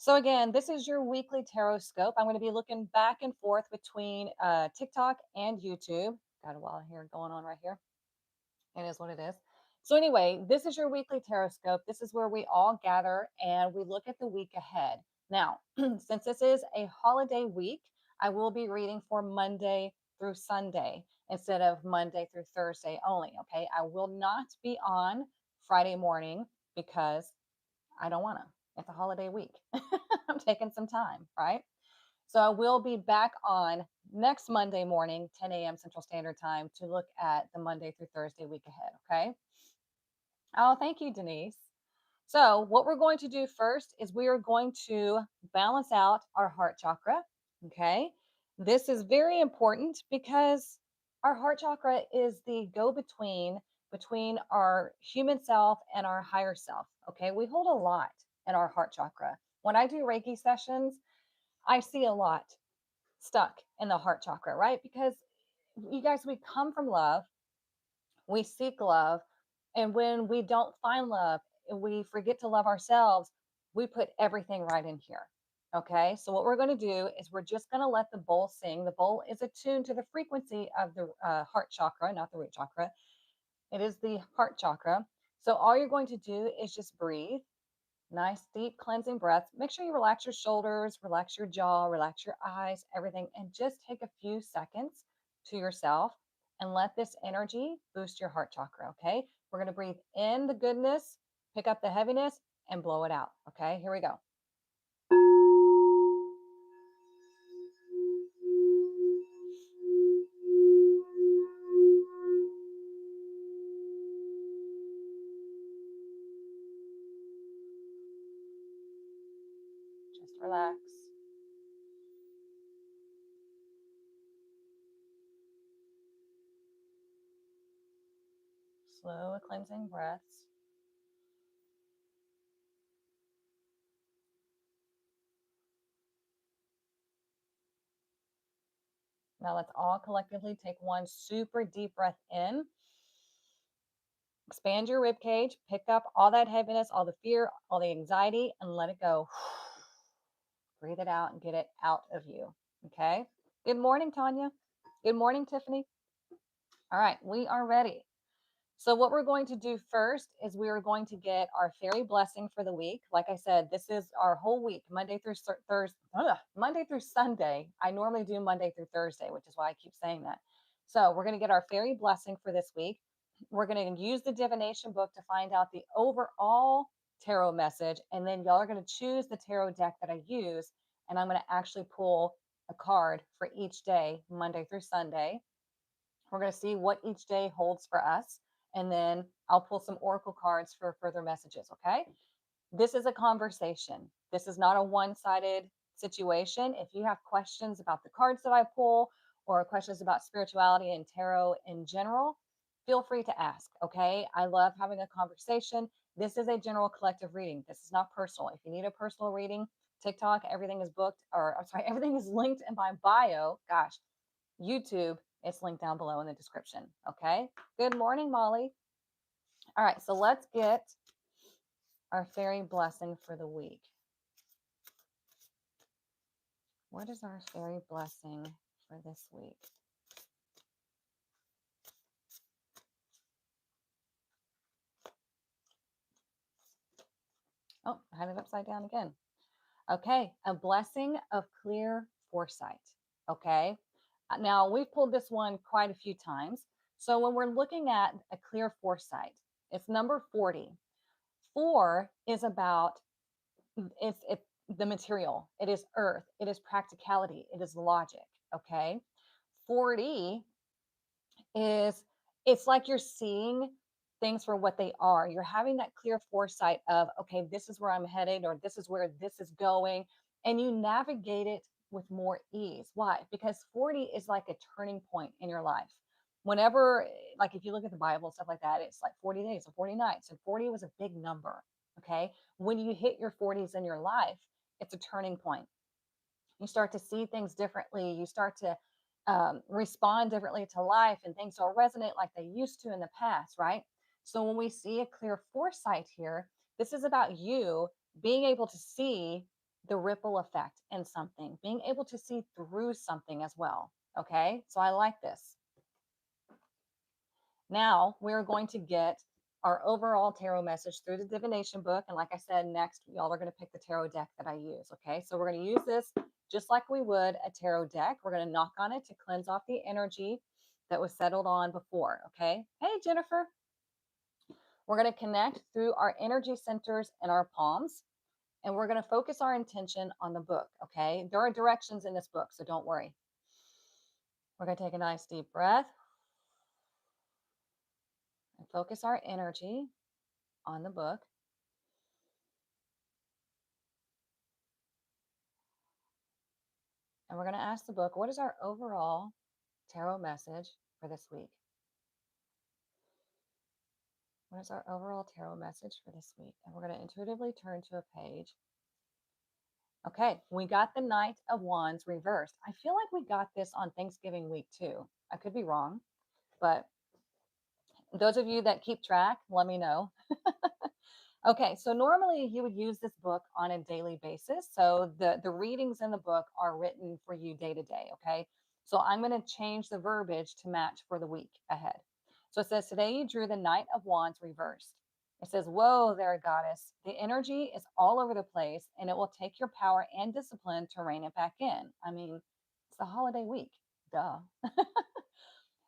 So again, this is your weekly tarot scope. I'm going to be looking back and forth between TikTok and YouTube. Got a while here going on right here. It is what it is. So anyway, this is your weekly tarot scope. This is where we all gather and we look at the week ahead. Now, since this is a holiday week, I will be reading for Monday through Sunday instead of Monday through Thursday only. Okay. I will not be on Friday morning because I don't want to. It's a holiday week. I'm taking some time, right? So I will be back on next Monday morning, 10 a.m. Central Standard Time, to look at the Monday through Thursday week ahead. Okay. Oh, thank you, Denise. So, what we're going to do first is we are going to balance out our heart chakra. Okay. This is very important because our heart chakra is the go between our human self and our higher self. Okay. We hold a lot in our heart chakra. When I do Reiki sessions, I see a lot stuck in the heart chakra, right? Because you guys, we come from love, we seek love, and when we don't find love and we forget to love ourselves, we put everything right in here. Okay, so what we're going to do is we're just going to let the bowl sing. The bowl is attuned to the frequency of the heart chakra, not the root chakra. It is the heart chakra. So all you're going to do is just breathe. Nice, deep cleansing breaths. Make sure you relax your shoulders, relax your jaw, relax your eyes, everything, and just take a few seconds to yourself and let this energy boost your heart chakra. Okay. We're going to breathe in the goodness, pick up the heaviness, and blow it out. Okay. Here we go. Just relax. Slow cleansing breaths. Now let's all collectively take one super deep breath in. Expand your rib cage, pick up all that heaviness, all the fear, all the anxiety, and let it go. Breathe it out and get it out of you. Okay. Good morning, Tanya. Good morning, Tiffany. All right, we are ready. So, what we're going to do first is we are going to get our fairy blessing for the week. Like I said, this is our whole week, Monday through Thursday, Monday through Sunday. I normally do Monday through Thursday, which is why I keep saying that. So, we're going to get our fairy blessing for this week. We're going to use the divination book to find out the overall tarot message. And then y'all are going to choose the tarot deck that I use. And I'm going to actually pull a card for each day, Monday through Sunday. We're going to see what each day holds for us. And then I'll pull some oracle cards for further messages. Okay. This is a conversation. This is not a one sided situation. If you have questions about the cards that I pull or questions about spirituality and tarot in general, feel free to ask. Okay. I love having a conversation. This is a general collective reading. This is not personal. If you need a personal reading, TikTok, everything is booked, or I'm sorry, everything is linked in my bio. Gosh, YouTube, it's linked down below in the description. Okay. Good morning, Molly. All right. So let's get our fairy blessing for the week. What is our fairy blessing for this week? Oh, I had it upside down again. Okay. A blessing of clear foresight. Okay. Now, we've pulled this one quite a few times. So when we're looking at a clear foresight, it's number 40. 4 is about it's the material. It is earth. It is practicality. It is logic. Okay. 40 is it's like you're seeing things for what they are. You're having that clear foresight of, okay, this is where I'm headed, or this is where this is going. And you navigate it with more ease. Why? Because 40 is like a turning point in your life. Whenever, like if you look at the Bible, stuff like that, it's like 40 days and 40 nights. And 40 was a big number. Okay. When you hit your 40s in your life, it's a turning point. You start to see things differently. You start to respond differently to life, and things don't resonate like they used to in the past, right? So when we see a clear foresight here, this is about you being able to see the ripple effect in something, being able to see through something as well. Okay, so I like this. Now we're going to get our overall tarot message through the divination book. And like I said, next, y'all are going to pick the tarot deck that I use. Okay, so we're going to use this just like we would a tarot deck. We're going to knock on it to cleanse off the energy that was settled on before. Okay, hey, Jennifer. We're going to connect through our energy centers in our palms, and we're going to focus our intention on the book. Okay, there are directions in this book, so don't worry. We're going to take a nice deep breath and focus our energy on the book. And we're going to ask the book, what is our overall tarot message for this week? What is our overall tarot message for this week? And we're going to intuitively turn to a page. Okay, we got the Knight of Wands reversed. I feel like we got this on Thanksgiving week too. I could be wrong, but those of you that keep track, let me know. Okay, so normally you would use this book on a daily basis. So the readings in the book are written for you day to day, okay? So I'm going to change the verbiage to match for the week ahead. So it says, today you drew the Knight of Wands reversed. It says, whoa there, goddess. The energy is all over the place, and it will take your power and discipline to rein it back in. I mean, it's the holiday week. Duh.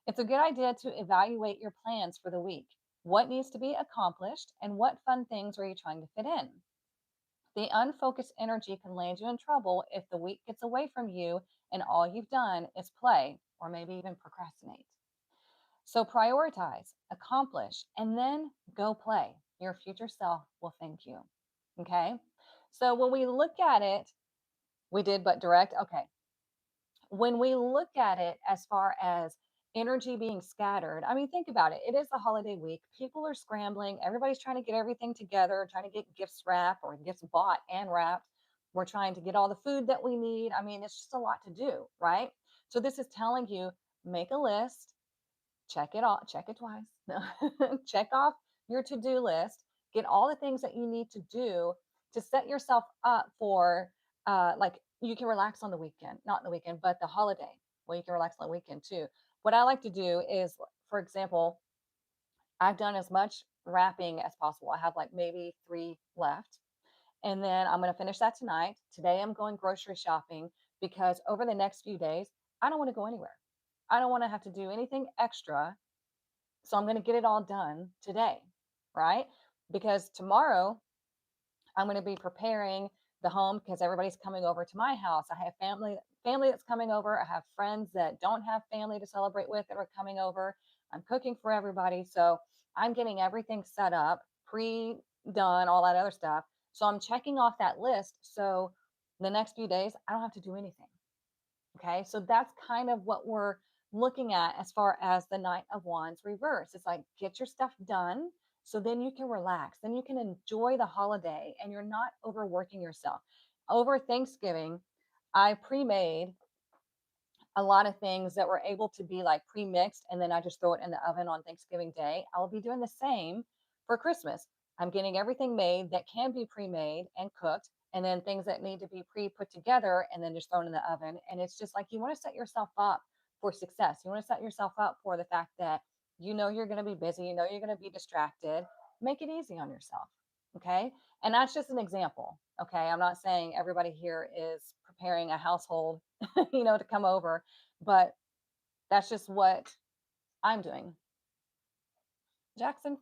It's a good idea to evaluate your plans for the week. What needs to be accomplished, and what fun things are you trying to fit in? The unfocused energy can land you in trouble if the week gets away from you and all you've done is play or maybe even procrastinate. So prioritize, accomplish, and then go play. Your future self will thank you. Okay. So when we look at it, we did but direct. Okay. When we look at it as far as energy being scattered, I mean, think about it. It is the holiday week. People are scrambling. Everybody's trying to get everything together, trying to get gifts wrapped or gifts bought and wrapped. We're trying to get all the food that we need. I mean, it's just a lot to do, right? So this is telling you, make a list, check it off, check it twice. Check off your to-do list, get all the things that you need to do to set yourself up for like you can relax on the weekend, not the weekend, but the holiday. Well, you can relax on the weekend too. What I like to do is, for example, I've done as much wrapping as possible. I have like maybe 3 left. And then I'm going to finish that tonight. Today I'm going grocery shopping because over the next few days, I don't want to go anywhere. I don't want to have to do anything extra, so I'm going to get it all done today, right? Because tomorrow I'm going to be preparing the home because everybody's coming over to my house. I have family that's coming over. I have friends that don't have family to celebrate with that are coming over. I'm cooking for everybody. So I'm getting everything set up, pre-done, all that other stuff. So I'm checking off that list. So the next few days, I don't have to do anything. Okay, so that's kind of what we're looking at as far as the Knight of Wands reverse. It's like get your stuff done so then you can relax, then you can enjoy the holiday and you're not overworking yourself. Over Thanksgiving, I pre made a lot of things that were able to be like pre-mixed and then I just throw it in the oven on Thanksgiving Day. I will be doing the same for Christmas. I'm getting everything made that can be pre-made and cooked, and then things that need to be pre-put together and then just thrown in the oven. And it's just like you want to set yourself up for success. You want to set yourself up for the fact that you know you're going to be busy, you know you're going to be distracted. Make it easy on yourself. Okay. And that's just an example. Okay. I'm not saying everybody here is preparing a household, to come over, but that's just what I'm doing. Jackson,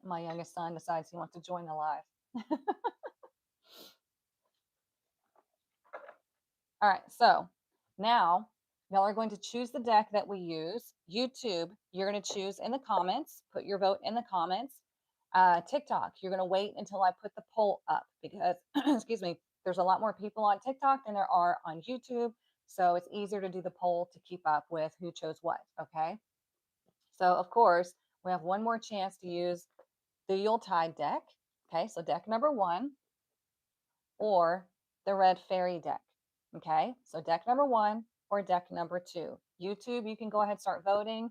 my youngest son, decides he wants to join the live. All right. So now y'all are going to choose the deck that we use. YouTube, you're going to choose in the comments, put your vote in the comments. TikTok, you're going to wait until I put the poll up because, excuse me, there's a lot more people on TikTok than there are on YouTube. So it's easier to do the poll to keep up with who chose what. Okay. So, of course, we have one more chance to use the Yuletide deck. Okay. So, deck number 1 or the Red Fairy deck. Okay. So, deck number 1 or deck number 2. YouTube, you can go ahead and start voting.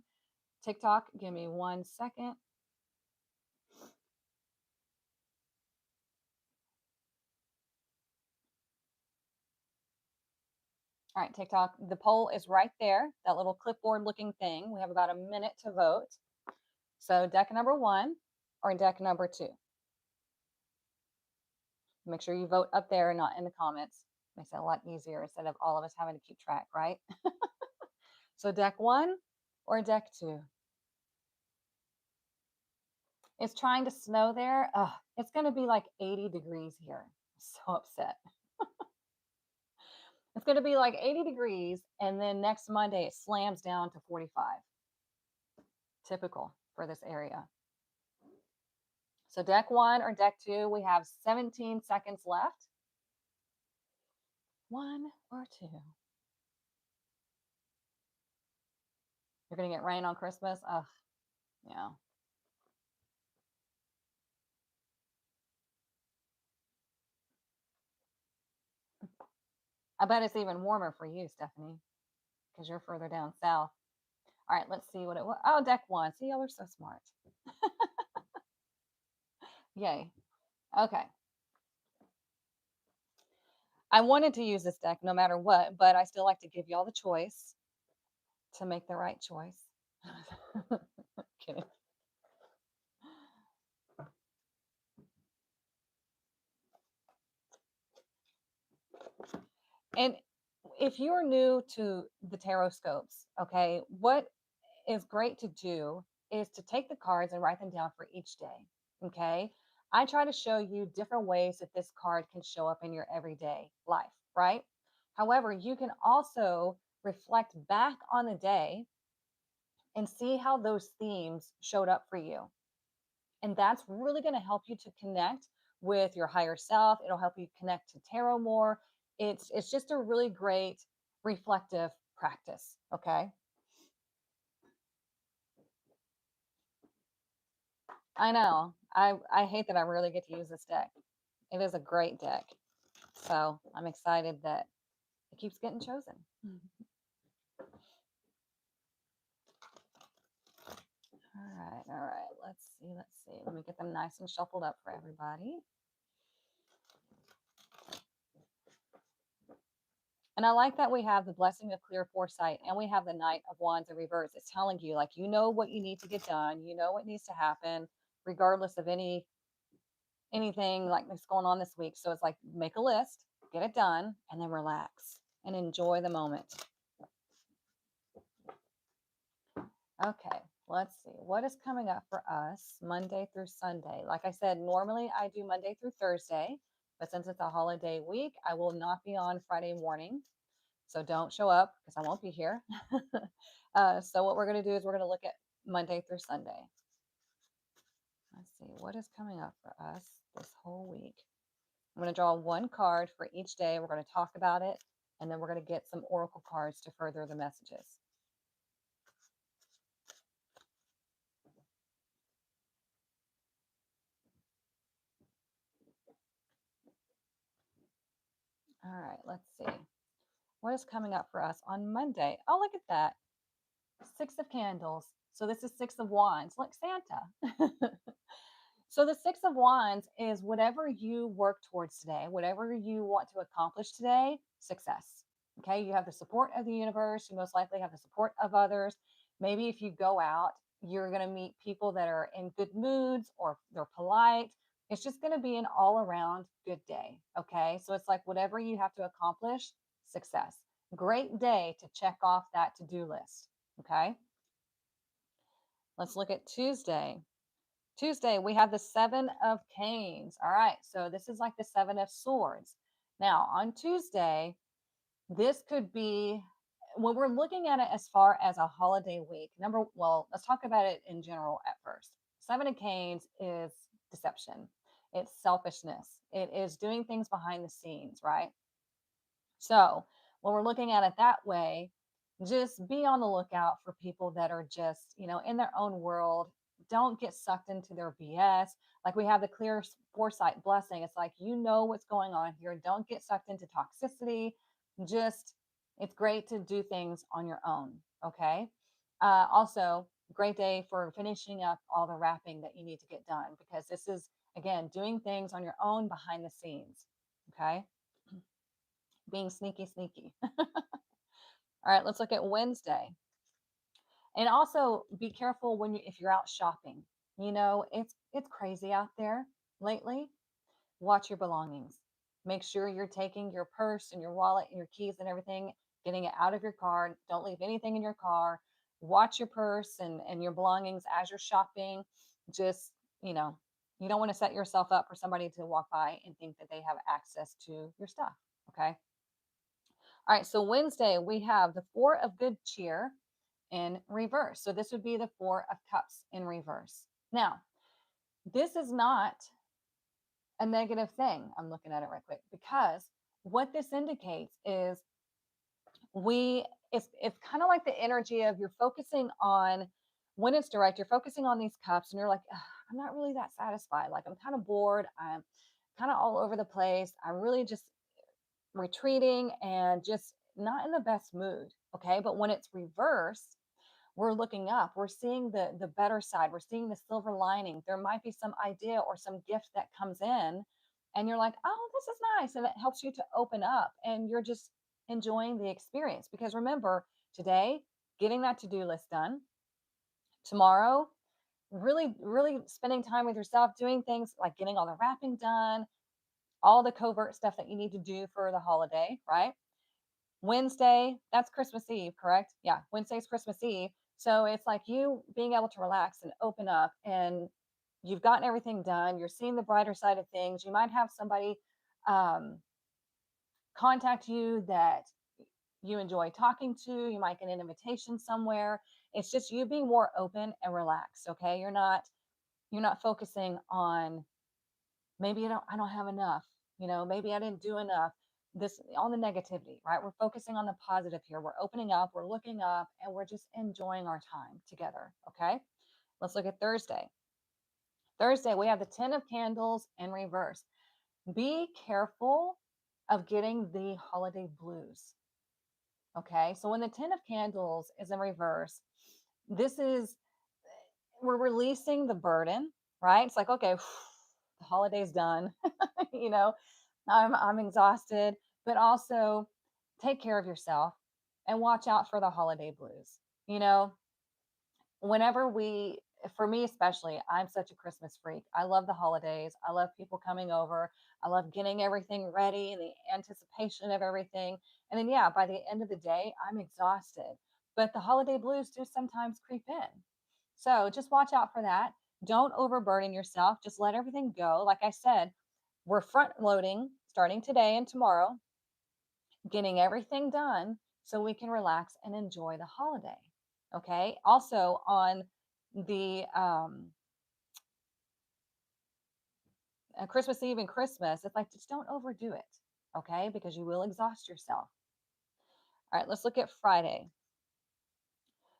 TikTok, give me 1 second. Okay, so I'm going to put the poll up. Okay, so deck number 1 or deck number 2. YouTube, you can go ahead and start voting. TikTok, give me 1 second. Okay, so deck number 1 or deck number 2. YouTube, you can go ahead and start voting. TikTok, give me 1 second. Okay, so deck number 1 or deck number 2. YouTube, you can go ahead and start voting. TikTok, give me 1 second. All right, TikTok, the poll is right there, that little clipboard looking thing. We have about a minute to vote. So deck number 1 or deck number 2. Make sure you vote up there and not in the comments. Makes it a lot easier instead of all of us having to keep track, right? So deck 1 or deck 2. It's trying to snow there. Ugh, it's going to be like 80 degrees here. I'm so upset. It's going to be like 80 degrees, and then next Monday it slams down to 45. Typical for this area. So deck 1 or deck 2, we have 17 seconds left. 1 or 2. You're going to get rain on Christmas? Ugh, yeah. I bet it's even warmer for you, Stephanie, because you're further down south. All right, let's see what it was. Oh, deck 1. See, y'all are so smart. Yay. Okay. I wanted to use this deck no matter what, but I still like to give y'all the choice to make the right choice. Kidding. And if you're new to the tarot scopes, okay, what is great to do is to take the cards and write them down for each day. Okay. I try to show you different ways that this card can show up in your everyday life, right? However, you can also reflect back on the day and see how those themes showed up for you. And that's really going to help you to connect with your higher self. It'll help you connect to tarot more. It's just a really great reflective practice, okay? I know. I hate that I rarely get to use this deck. It is a great deck. So, I'm excited that it keeps getting chosen. All right. Let's see. Let me get them nice and shuffled up for everybody. And I like that we have the blessing of clear foresight and we have the Knight of Wands in reverse. It's telling you, like, you know what you need to get done, you know what needs to happen, regardless of anything like that's going on this week. So it's like make a list, get it done, and then relax and enjoy the moment. Okay, let's see what is coming up for us Monday through Sunday. Like I said, normally I do Monday through Thursday, but since it's a holiday week, I will not be on Friday morning. So don't show up because I won't be here. So what we're going to do is we're going to look at Monday through Sunday. Let's see what is coming up for us this whole week. I'm going to draw one card for each day. We're going to talk about it, and then we're going to get some oracle cards to further the messages. All right, let's see. What is coming up for us on Monday? Oh, look at that. 6 of Candles. So this is 6 of Wands, like Santa. So the 6 of Wands is whatever you work towards today, whatever you want to accomplish today, success. Okay, you have the support of the universe. You most likely have the support of others. Maybe if you go out, you're going to meet people that are in good moods or they're polite. It's just going to be an all around good day. Okay, so it's like whatever you have to accomplish, success. Great day to check off that to do list. Okay, let's look at Tuesday. Tuesday, we have the 7 of Canes. All right, so this is like the 7 of Swords. Now, on Tuesday, this could be when we're looking at it as far as a holiday week. Well, let's talk about it in general at first. 7 of Canes is deception, it's selfishness, it is doing things behind the scenes, right? So, when we're looking at it that way, just be on the lookout for people that are just, in their own world. Don't get sucked into their BS. Like we have the clear foresight blessing. It's like, you know what's going on here. Don't get sucked into toxicity. Just, it's great to do things on your own. Okay. Also, great day for finishing up all the wrapping that you need to get done because this is, again, doing things on your own behind the scenes. Okay. Being sneaky, sneaky. All right, let's look at Wednesday. And also be careful when if you're out shopping. It's crazy out there lately. Watch your belongings. Make sure you're taking your purse and your wallet and your keys and everything, getting it out of your car. Don't leave anything in your car. Watch your purse and your belongings as you're shopping. Just, you know, you don't want to set yourself up for somebody to walk by and think that they have access to your stuff. Okay. All right. So Wednesday, we have the Four of Good Cheer in reverse. So this would be the Four of Cups in reverse. Now, this is not a negative thing. I'm looking at it right quick because what this indicates is we it's kind of like the energy of you're focusing on when it's direct, you're focusing on these cups and you're like, "Ugh, I'm not really that satisfied. Like I'm kind of bored. I'm kind of all over the place. I'm really just retreating and just not in the best mood." Okay. But when it's reversed, we're looking up, we're seeing the better side, we're seeing the silver lining. There might be some idea or some gift that comes in and you're like, oh, this is nice, and it helps you to open up and you're just enjoying the experience. Because remember, today, getting that to-do list done, tomorrow, really spending time with yourself, doing things like getting all the wrapping done, all the covert stuff that you need to do for the holiday, right? Wednesday, that's Christmas Eve, correct? Yeah, Wednesday's Christmas Eve. So it's like you being able to relax and open up, and you've gotten everything done. You're seeing the brighter side of things. You might have somebody um, contact you that you enjoy talking to. You might get an invitation somewhere. It's just you being more open and relaxed. Okay, you're not focusing on maybe I don't have enough, maybe I didn't do enough, this on the negativity, right? We're focusing on the positive here. We're opening up, we're looking up, and we're just enjoying our time together. Okay, let's look at Thursday. We have the 10 of candles in reverse. Be careful of getting the holiday blues. Okay, so when the 10 of candles is in reverse, this is we're releasing the burden, right? It's like, okay, the holiday's done. you know I'm exhausted, but also take care of yourself and watch out for the holiday blues. You know, whenever we for me especially, I'm such a Christmas freak. I love the holidays. I love people coming over. I love getting everything ready and the anticipation of everything. And then yeah, by the end of the day, I'm exhausted. But the holiday blues do sometimes creep in. So just watch out for that. Don't overburden yourself. Just let everything go. Like I said, we're front loading starting today and tomorrow, getting everything done so we can relax and enjoy the holiday. Okay. Also, on the Christmas Eve and Christmas, it's like just don't overdo it. Okay. Because you will exhaust yourself. All right. Let's look at Friday.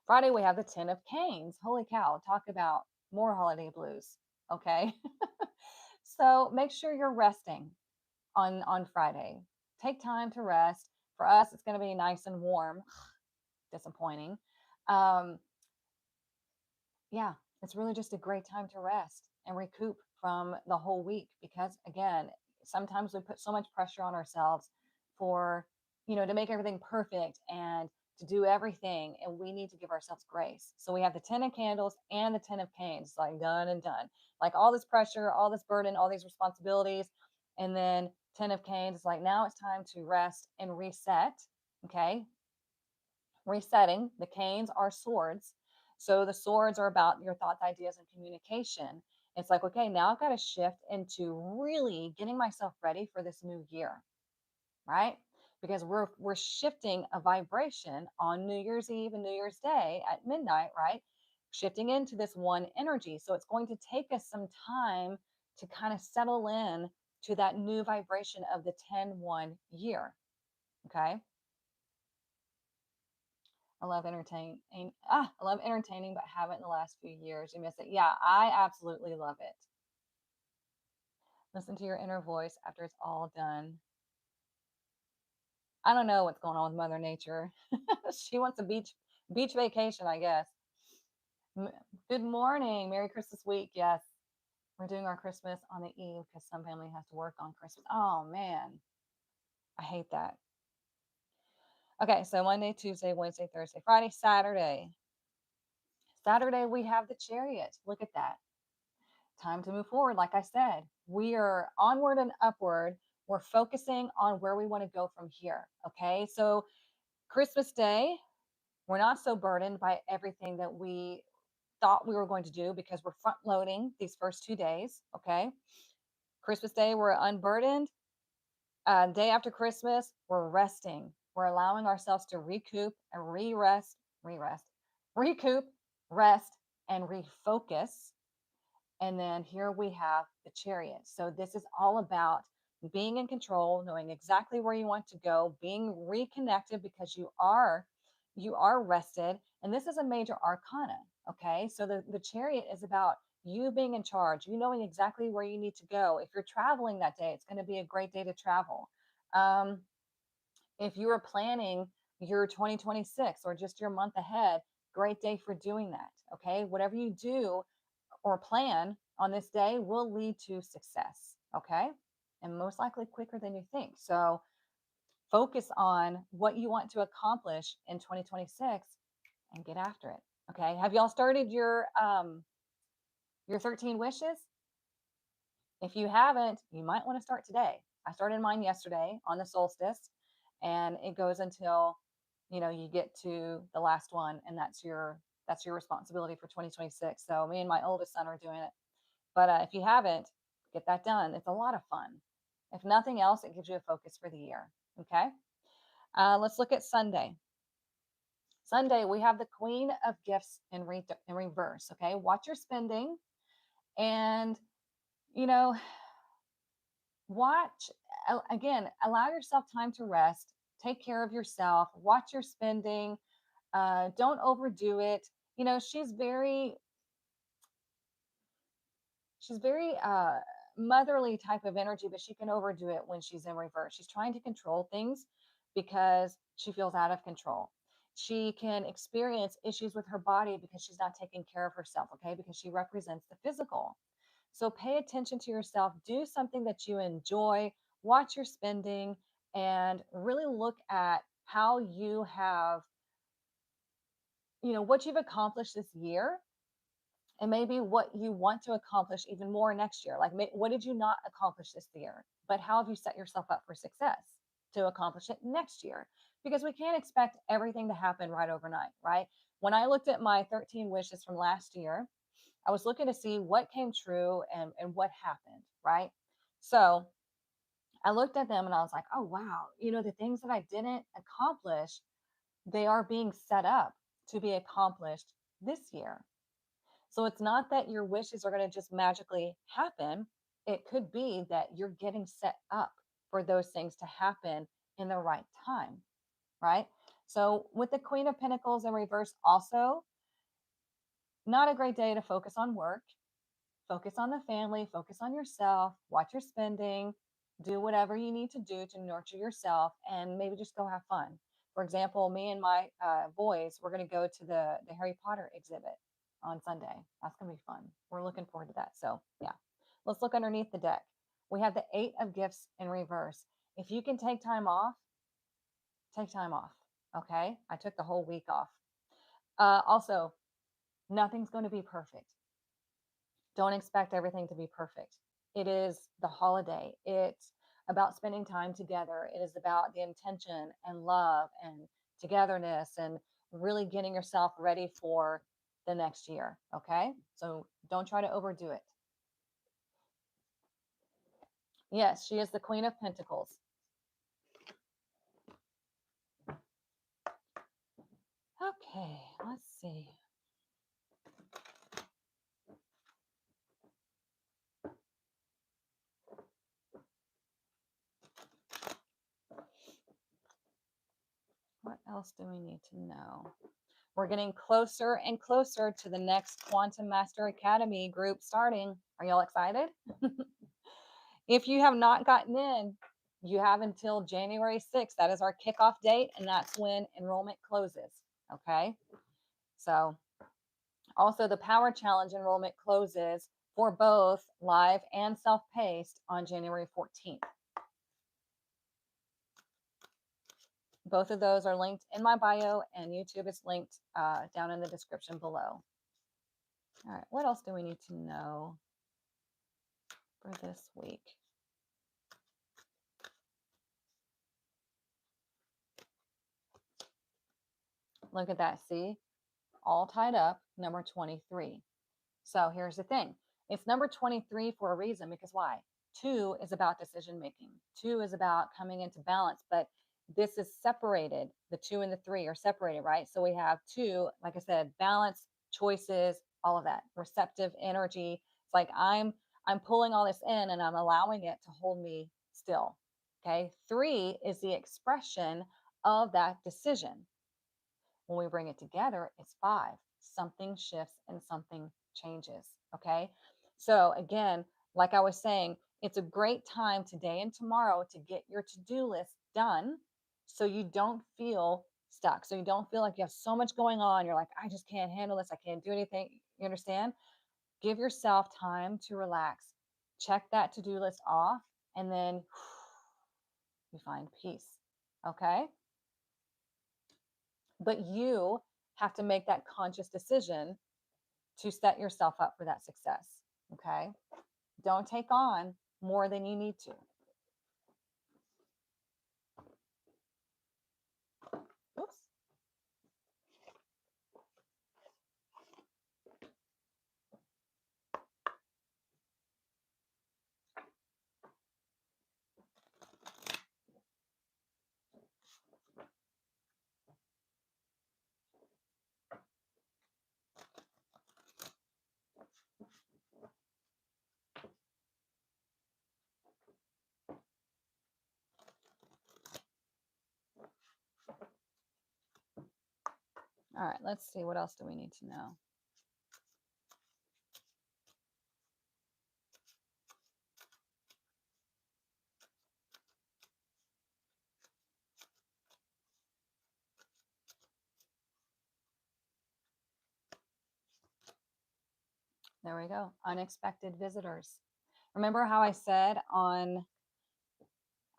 Friday, we have the 10 of Canes. Holy cow. Talk about more holiday blues. Okay. So make sure you're resting on Friday. Take time to rest. For us, it's going to be nice and warm. Disappointing. Um, yeah, it's really just a great time to rest and recoup from the whole week because, again, sometimes we put so much pressure on ourselves for, to make everything perfect and to do everything. And we need to give ourselves grace. So we have the 10 of candles and the 10 of canes, like done and done. Like all this pressure, all this burden, all these responsibilities. And then 10 of canes is like, now it's time to rest and reset. Okay, resetting. The canes are swords. So the swords are about your thoughts, ideas, and communication. It's like, okay, now I've got to shift into really getting myself ready for this new year, right? Because we're shifting a vibration on New Year's Eve and New Year's Day at midnight, right? Shifting into this one energy. So it's going to take us some time to kind of settle in to that new vibration of the 10-1 year. Okay. I love entertaining, but haven't in the last few years. You miss it. Yeah, I absolutely love it. Listen to your inner voice after it's all done. I don't know what's going on with Mother Nature. She wants a beach vacation, I guess. M- Good morning. Merry Christmas week. Yes, we're doing our Christmas on the eve because some family has to work on Christmas. Oh man, I hate that. Okay, so Monday, Tuesday, Wednesday, Thursday, Friday, Saturday. Saturday, we have the Chariot. Look at that. Time to move forward. Like I said, we are onward and upward. We're focusing on where we want to go from here. Okay, so Christmas Day, we're not so burdened by everything that we thought we were going to do because we're front loading these first 2 days. Okay, Christmas Day, we're unburdened. Day after Christmas, we're resting. We're allowing ourselves to recoup and recoup, rest, and refocus. And then here we have the Chariot. So this is all about being in control, knowing exactly where you want to go, being reconnected because you are rested. And this is a major arcana. Okay. So the Chariot is about you being in charge, you knowing exactly where you need to go. If you're traveling that day, it's going to be a great day to travel. Um, if you are planning your 2026 or just your month ahead, great day for doing that. Okay. Whatever you do or plan on this day will lead to success. Okay. And most likely quicker than you think. So focus on what you want to accomplish in 2026 and get after it. Okay. Have y'all started your 13 wishes? If you haven't, you might want to start today. I started mine yesterday on the solstice, and it goes until you get to the last one, and that's your responsibility for 2026. So me and my oldest son are doing it. But if you haven't, get that done. It's a lot of fun. If nothing else, it gives you a focus for the year. Okay. Let's look at Sunday. Sunday, we have the Queen of Gifts in reverse. Okay. Watch your spending and, you know, watch again, allow yourself time to rest, take care of yourself, watch your spending. Don't overdo it. She's very motherly type of energy, but she can overdo it when she's in reverse. She's trying to control things because she feels out of control. She can experience issues with her body because she's not taking care of herself, okay? Because she represents the physical. So pay attention to yourself, do something that you enjoy, watch your spending, and really look at how you have, what you've accomplished this year and maybe what you want to accomplish even more next year. Like, what did you not accomplish this year? But how have you set yourself up for success to accomplish it next year? Because we can't expect everything to happen right overnight, right? When I looked at my 13 wishes from last year, I was looking to see what came true and what happened, right? So I looked at them and I was like, oh, wow, the things that I didn't accomplish, they are being set up to be accomplished this year. So it's not that your wishes are going to just magically happen. It could be that you're getting set up for those things to happen in the right time, right? So with the Queen of Pentacles in reverse, also not a great day to focus on work, focus on the family, focus on yourself, watch your spending, do whatever you need to do to nurture yourself, and maybe just go have fun. For example, me and my boys, we're going to go to the Harry Potter exhibit on Sunday. That's going to be fun. We're looking forward to that. So, yeah, let's look underneath the deck. We have the Eight of Gifts in reverse. If you can take time off, take time off. Okay. I took the whole week off. Also, nothing's going to be perfect. Don't expect everything to be perfect. It is the holiday. It's about spending time together. It is about the intention and love and togetherness and really getting yourself ready for the next year. Okay. So don't try to overdo it. Yes, she is the Queen of Pentacles. Okay. Let's see. What else do we need to know? We're getting closer and closer to the next Quantum Master Academy group starting. Are y'all excited? If you have not gotten in, you have until January 6th. That is our kickoff date, and that's when enrollment closes. Okay. So, also the Power Challenge enrollment closes for both live and self paced on January 14th. Both of those are linked in my bio, and YouTube is linked down in the description below. All right, what else do we need to know for this week? Look at that. See, all tied up, number 23. So here's the thing. It's number 23 for a reason, because why? 2 is about decision making. 2 is about coming into balance, but this is separated. The 2 and the 3 are separated, right? So we have 2, like I said, balance, choices, all of that, receptive energy. It's like I'm pulling all this in and I'm allowing it to hold me still. Okay? 3 is the expression of that decision. When we bring it together, it's 5. Something shifts and something changes. Okay. So, again, like I was saying, it's a great time today and tomorrow to get your to do list done so you don't feel stuck. So you don't feel like you have so much going on. You're like, I just can't handle this. I can't do anything. You understand? Give yourself time to relax. Check that to do list off, and then you find peace. Okay. But you have to make that conscious decision to set yourself up for that success. Okay. Don't take on more than you need to. Oops. All right. Let's see. What else do we need to know? There we go. Unexpected visitors. Remember how I said on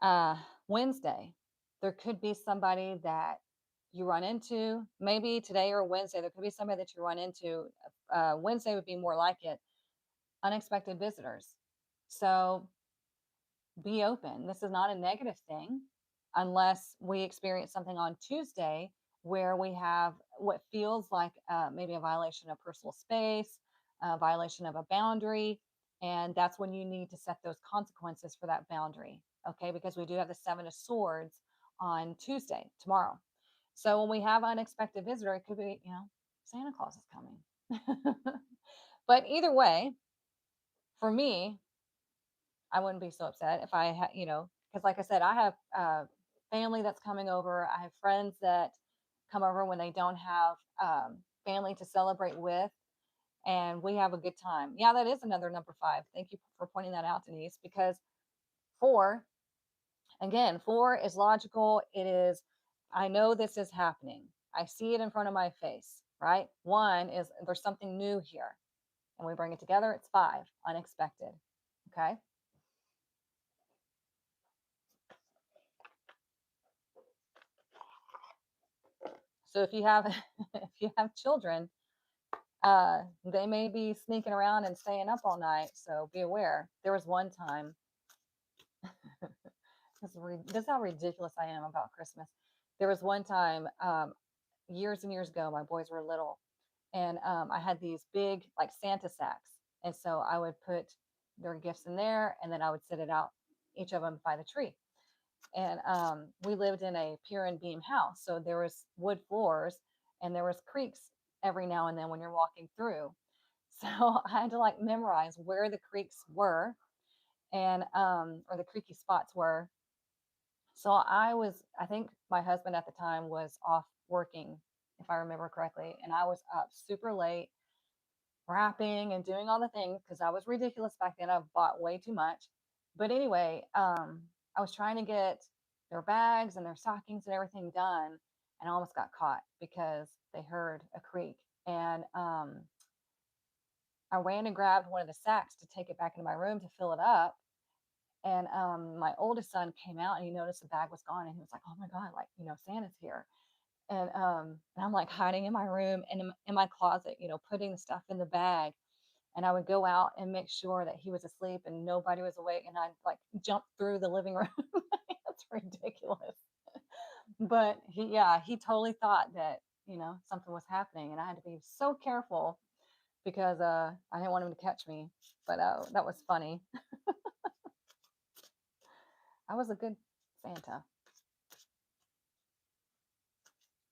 uh, Wednesday, there could be somebody that you run into, maybe today or Wednesday, there could be somebody that you run into. Wednesday would be more like it. Unexpected visitors. So be open. This is not a negative thing unless we experience something on Tuesday where we have what feels like maybe a violation of personal space, a violation of a boundary. And that's when you need to set those consequences for that boundary. Okay. Because we do have the 7 of Swords on Tuesday, tomorrow. So when we have unexpected visitor, it could be, Santa Claus is coming. But either way, for me, I wouldn't be so upset if I had, because like I said, I have family that's coming over. I have friends that come over when they don't have family to celebrate with, and we have a good time. Yeah, that is another number 5. Thank you for pointing that out, Denise, because 4, again, 4 is logical. It is, I know this is happening. I see it in front of my face, right? 1 is there's something new here. And we bring it together, it's 5, unexpected. Okay. So if you have if you have children, they may be sneaking around and staying up all night. So be aware. There was one time, this is how ridiculous I am about Christmas. There was one time, years and years ago, my boys were little, and I had these big like Santa sacks, and so I would put their gifts in there, and then I would set it out, each of them by the tree. And we lived in a pier and beam house, so there was wood floors, and there was creaks every now and then when you're walking through. So I had to like memorize where the creeks were, and or the creaky spots were. So I think my husband at the time was off working, if I remember correctly, and I was up super late wrapping and doing all the things because I was ridiculous back then. I bought way too much. But anyway, I was trying to get their bags and their stockings and everything done, and I almost got caught because they heard a creak. And I ran and grabbed one of the sacks to take it back into my room to fill it up. And my oldest son came out and he noticed the bag was gone and he was like, "Oh my God, like, Santa's here." And I'm like hiding in my room and in my closet, putting the stuff in the bag. And I would go out and make sure that he was asleep and nobody was awake. And I'd like jump through the living room. That's ridiculous. But yeah, he totally thought that, something was happening. And I had to be so careful because I didn't want him to catch me. But that was funny. I was a good Santa.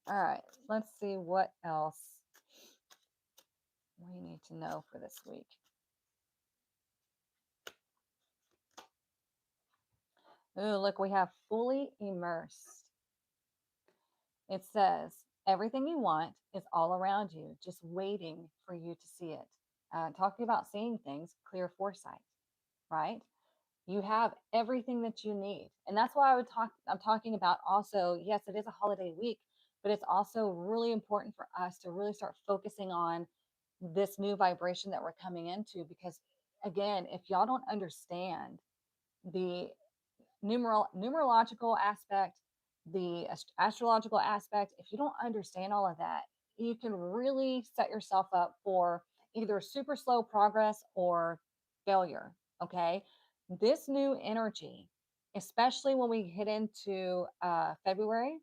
All right, let's see what else we need to know for this week. Ooh, look, we have fully immersed. It says, everything you want is all around you, just waiting for you to see it. Talking about seeing things, clear foresight, right? You have everything that you need. And that's why I'm talking about also, yes, it is a holiday week, but it's also really important for us to really start focusing on this new vibration that we're coming into. Because again, if y'all don't understand the numerological aspect, the astrological aspect, if you don't understand all of that, you can really set yourself up for either super slow progress or failure. Okay. This new energy, especially when we hit into February,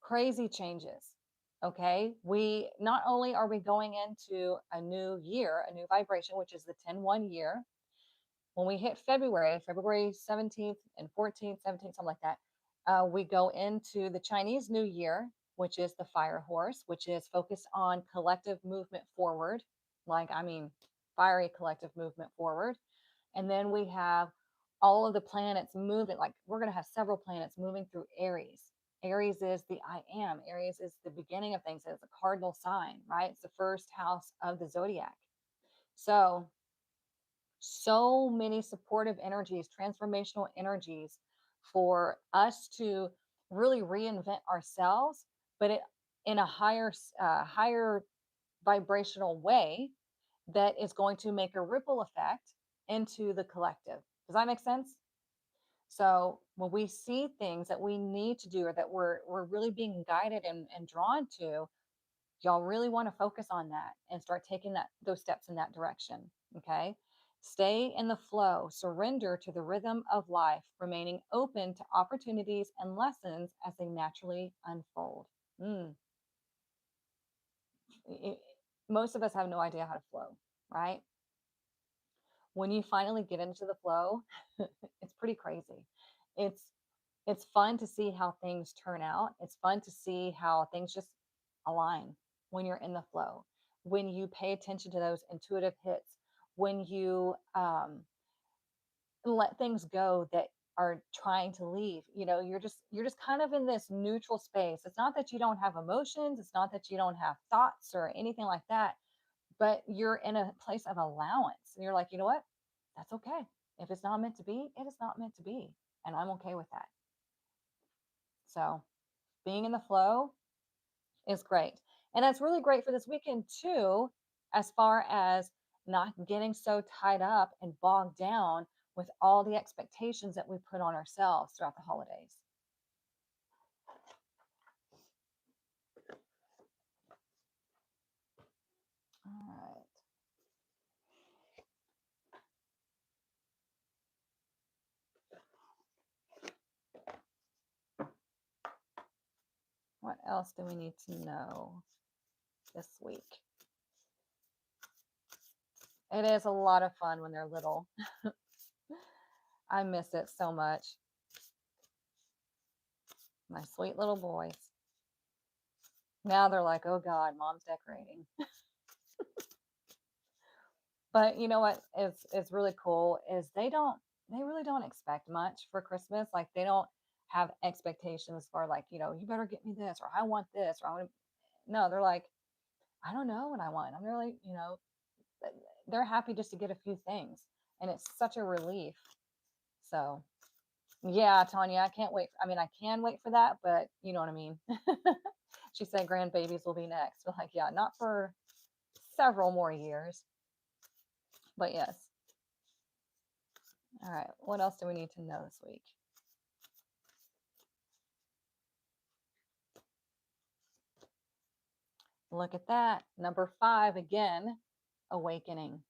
crazy changes. Okay. We not only are we going into a new year, a new vibration, which is the 10-1 year, when we hit February 17th and 14th, 17th, something like that, we go into the Chinese New Year, which is the fire horse, which is focused on collective movement forward. Fiery collective movement forward. And then we have all of the planets moving. Like we're going to have several planets moving through Aries. Aries is the I am. Aries is the beginning of things. It's a cardinal sign, right? It's the first house of the zodiac. So many supportive energies, transformational energies for us to really reinvent ourselves, but in a higher vibrational way that is going to make a ripple effect into the collective. Does that make sense? So when we see things that we need to do or that we're really being guided and drawn to, y'all really want to focus on that and start taking those steps in that direction. Okay. Stay in the flow, surrender to the rhythm of life, remaining open to opportunities and lessons as they naturally unfold. Mm. Most of us have no idea how to flow, right? When you finally get into the flow, it's pretty crazy. It's it's fun to see how things turn out. It's fun to see how things just align when you're in the flow, when you pay attention to those intuitive hits, when you let things go that are trying to leave. You're just kind of in this neutral space. It's not that you don't have emotions, it's not that you don't have thoughts or anything like that, but you're in a place of allowance. And you're like, you know what? That's okay. If it's not meant to be, it is not meant to be. And I'm okay with that. So being in the flow is great. And that's really great for this weekend too, as far as not getting so tied up and bogged down with all the expectations that we put on ourselves throughout the holidays. All right. What else do we need to know this week? It is a lot of fun when they're little. I miss it so much. My sweet little boys. Now they're like, oh God, mom's decorating. But you know what is really cool is they really don't expect much for Christmas. Like they don't have expectations for like, you better get me this or I want this or I want no, they're like, I don't know what I want. I'm really, they're happy just to get a few things. And it's such a relief. So yeah, Tanya, I can't wait. I mean, I can wait for that, but you know what I mean. She said grandbabies will be next. But like, yeah, not for several more years. But yes. All right. What else do we need to know this week? Look at that. Number 5 again, awakening.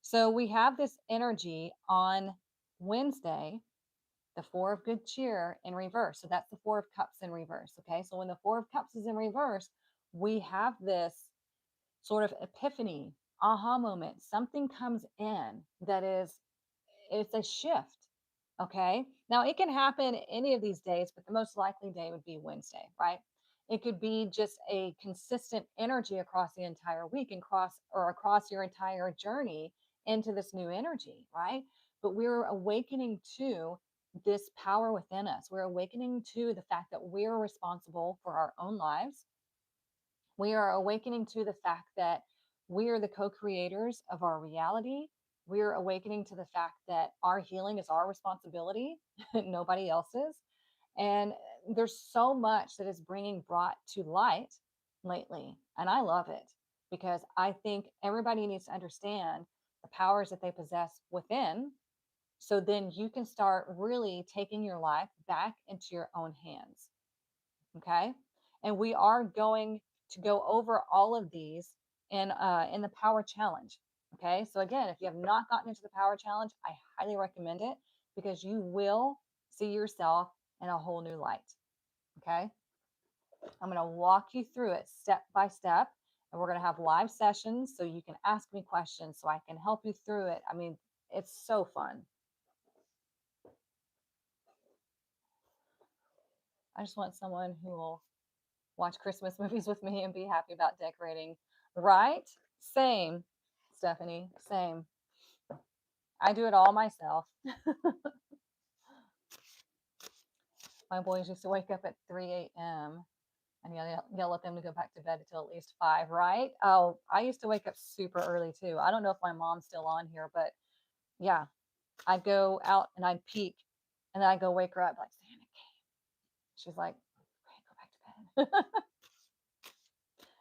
So we have this energy on Wednesday, the 4 of good cheer in reverse. So that's the 4 of cups in reverse. Okay. So when the 4 of cups is in reverse, we have this sort of epiphany, aha moment. Something comes in that is, it's a shift. Okay. Now it can happen any of these days, but the most likely day would be Wednesday, right? It could be just a consistent energy across the entire week and across your entire journey into this new energy, right? But we're awakening to this power within us. We're awakening to the fact that we're responsible for our own lives. We are awakening to the fact that we are the co creators of our reality. We're awakening to the fact that our healing is our responsibility, nobody else's. And there's so much that is bringing brought to light lately. And I love it because I think everybody needs to understand the powers that they possess within. So then you can start really taking your life back into your own hands. Okay. And we are going to go over all of these in the power challenge. Okay. So again, if you have not gotten into the power challenge, I highly recommend it because you will see yourself in a whole new light. Okay. I'm going to walk you through it step by step. And we're going to have live sessions so you can ask me questions so I can help you through it. I mean, it's so fun. I just want someone who will watch Christmas movies with me and be happy about decorating. Right? Same, Stephanie. Same. I do it all myself. My boys used to wake up at 3 a.m. and yell at them to go back to bed until at least 5, right? Oh, I used to wake up super early too. I don't know if my mom's still on here, but yeah, I'd go out and I'd peek and then I'd go wake her up like, Santa came. She's like, okay, go back to bed.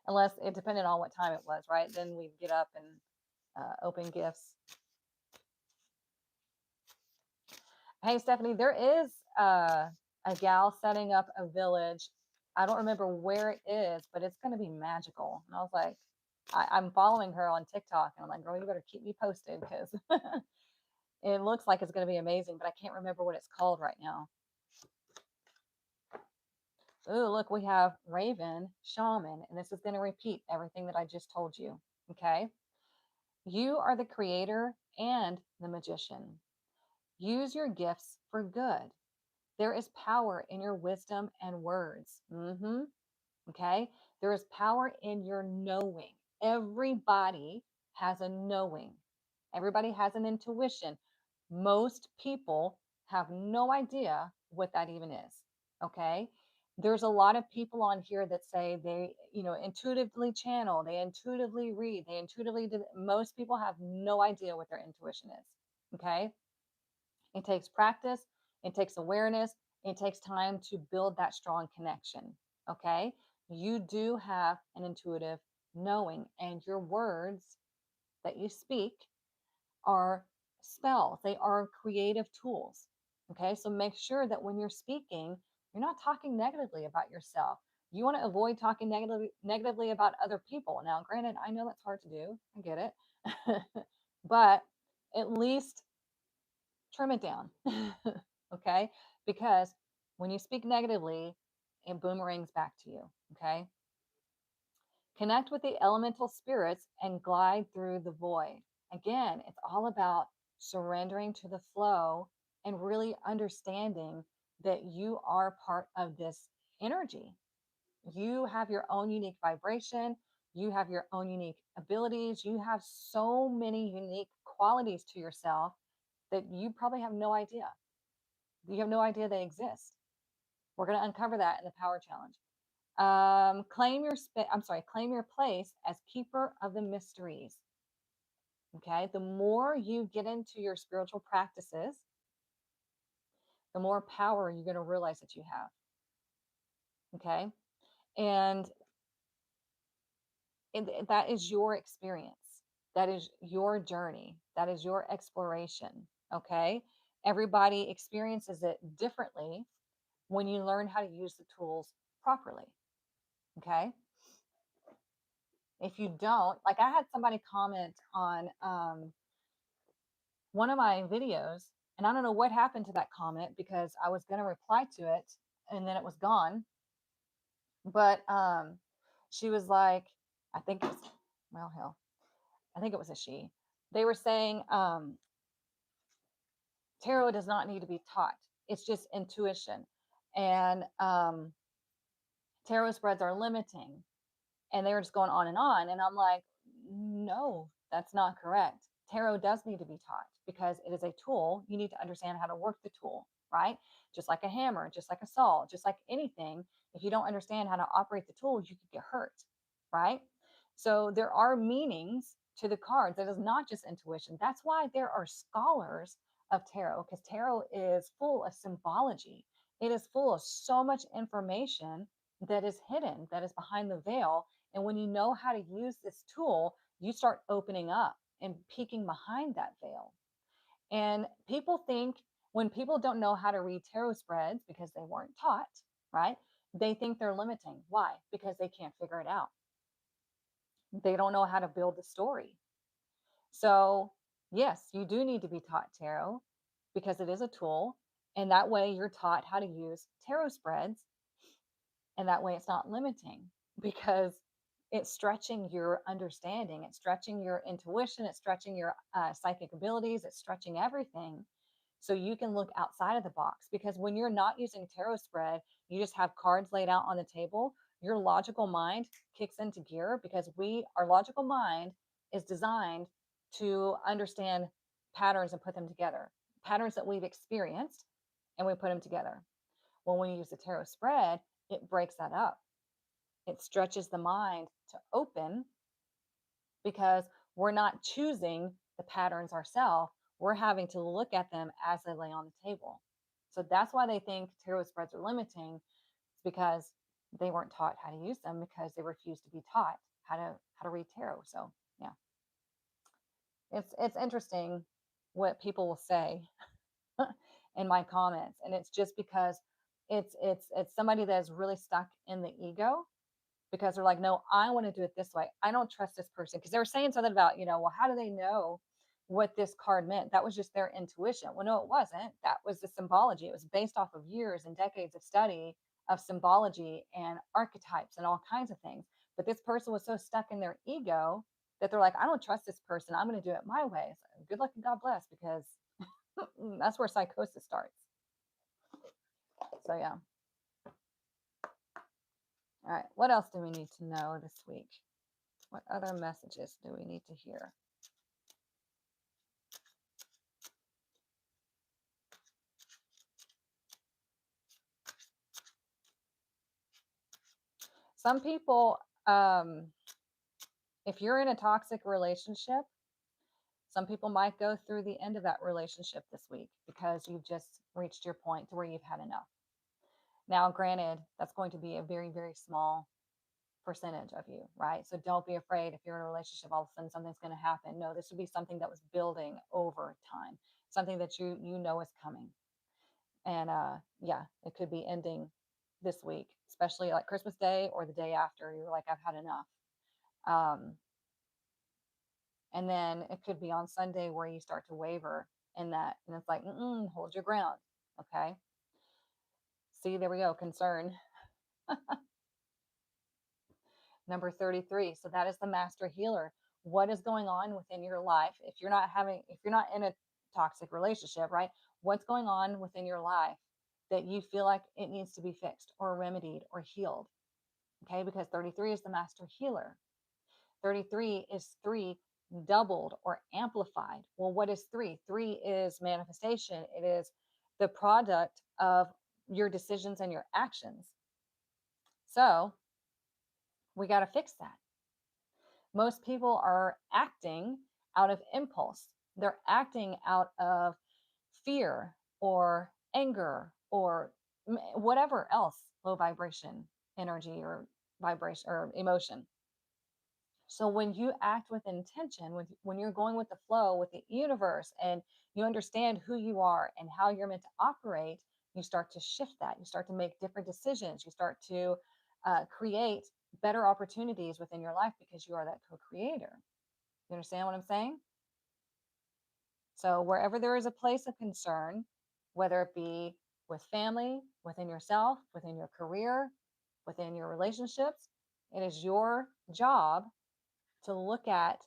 Unless it depended on what time it was, right? Then we'd get up and open gifts. Hey, Stephanie, there is a gal setting up a village. I don't remember where it is, but it's going to be magical. And I was like, I'm following her on TikTok, and I'm like, girl, you better keep me posted because it looks like it's going to be amazing, but I can't remember what it's called right now. Oh, look, we have Raven, Shaman, and this is going to repeat everything that I just told you. Okay. You are the creator and the magician. Use your gifts for good. There is power in your wisdom and words. Okay. There is power in your knowing. Everybody has a knowing, everybody has an intuition. Most people have no idea what that even is. Okay. There's a lot of people on here that say they, intuitively channel, they intuitively read, they intuitively do. Most people have no idea what their intuition is. Okay. It takes practice, it takes awareness, it takes time to build that strong connection. Okay. You do have an intuitive knowing, and your words that you speak are spells, they are creative tools. Okay. So make sure that when you're speaking, you're not talking negatively about yourself. You want to avoid talking negatively about other people. Now, granted, I know that's hard to do. I get it. But at least trim it down. Okay. Because when you speak negatively, it boomerangs back to you. Okay. Connect with the elemental spirits and glide through the void. Again, it's all about surrendering to the flow and really understanding that you are part of this energy. You have your own unique vibration. You have your own unique abilities. You have so many unique qualities to yourself that you probably have no idea. You have no idea they exist. We're going to uncover that in the power challenge. Claim your place as keeper of the mysteries. Okay. The more you get into your spiritual practices, the more power you're going to realize that you have. Okay. And that is your experience. That is your journey. That is your exploration. Okay. Everybody experiences it differently when you learn how to use the tools properly. Okay. If you don't, like I had somebody comment on one of my videos, and I don't know what happened to that comment because I was going to reply to it and then it was gone. But she was like, I think it's, well, hell, I think it was a she. They were saying tarot does not need to be taught, it's just intuition. And tarot spreads are limiting. And they were just going on and on. And I'm like, no, that's not correct. Tarot does need to be taught because it is a tool. You need to understand how to work the tool, right? Just like a hammer, just like a saw, just like anything. If you don't understand how to operate the tool, you could get hurt, right? So there are meanings to the cards. That is not just intuition. That's why there are scholars of tarot, because tarot is full of symbology. It is full of so much information that is hidden, that is behind the veil. And when you know how to use this tool, you start opening up and peeking behind that veil. And people think, when people don't know how to read tarot spreads because they weren't taught, right? They think they're limiting. Why? Because they can't figure it out. They don't know how to build the story. So, yes, you do need to be taught tarot because it is a tool. And that way you're taught how to use tarot spreads. And that way it's not limiting because it's stretching your understanding, it's stretching your intuition, it's stretching your psychic abilities, it's stretching everything. So you can look outside of the box, because when you're not using tarot spread, you just have cards laid out on the table, your logical mind kicks into gear, because our logical mind is designed to understand patterns and put them together, patterns that we've experienced, and we put them together. Well, when you use the tarot spread, it breaks that up. It stretches the mind to open, because we're not choosing the patterns ourselves. We're having to look at them as they lay on the table. So that's why they think tarot spreads are limiting. It's because they weren't taught how to use them, because they refused to be taught how to read tarot. So yeah, it's interesting what people will say in my comments, and it's just because it's somebody that is really stuck in the ego, because they're like, no, I want to do it this way. I don't trust this person, because they were saying something about, well, how do they know what this card meant? That was just their intuition. Well, no, it wasn't. That was the symbology. It was based off of years and decades of study of symbology and archetypes and all kinds of things. But this person was so stuck in their ego that they're like, I don't trust this person. I'm going to do it my way. So good luck and God bless, because that's where psychosis starts. So yeah. All right. What else do we need to know this week? What other messages do we need to hear? Some people, if you're in a toxic relationship, some people might go through the end of that relationship this week because you've just reached your point to where you've had enough. Now, granted, that's going to be a very, very small percentage of you, right? So don't be afraid if you're in a relationship, all of a sudden something's going to happen. No, this would be something that was building over time, something that you know is coming. And yeah, it could be ending this week, especially like Christmas Day or the day after. You're like, I've had enough. Um, and then it could be on Sunday where you start to waver in that, and it's like, hold your ground. Okay. See, there we go. Concern. Number 33. So that is the master healer. What is going on within your life? If you're not in a toxic relationship, right? What's going on within your life that you feel like it needs to be fixed or remedied or healed? Okay. Because 33 is the master healer. 33 is three doubled or amplified. Well, what is three? Three is manifestation. It is the product of your decisions and your actions. So we got to fix that. Most people are acting out of impulse. They're acting out of fear or anger or whatever else low vibration energy or vibration or emotion. So when you act with intention, when you're going with the flow with the universe and you understand who you are and how you're meant to operate, you start to shift that. You start to make different decisions. You start to create better opportunities within your life because you are that co-creator. You understand what I'm saying? So wherever there is a place of concern, whether it be with family, within yourself, within your career, within your relationships, it is your job to look at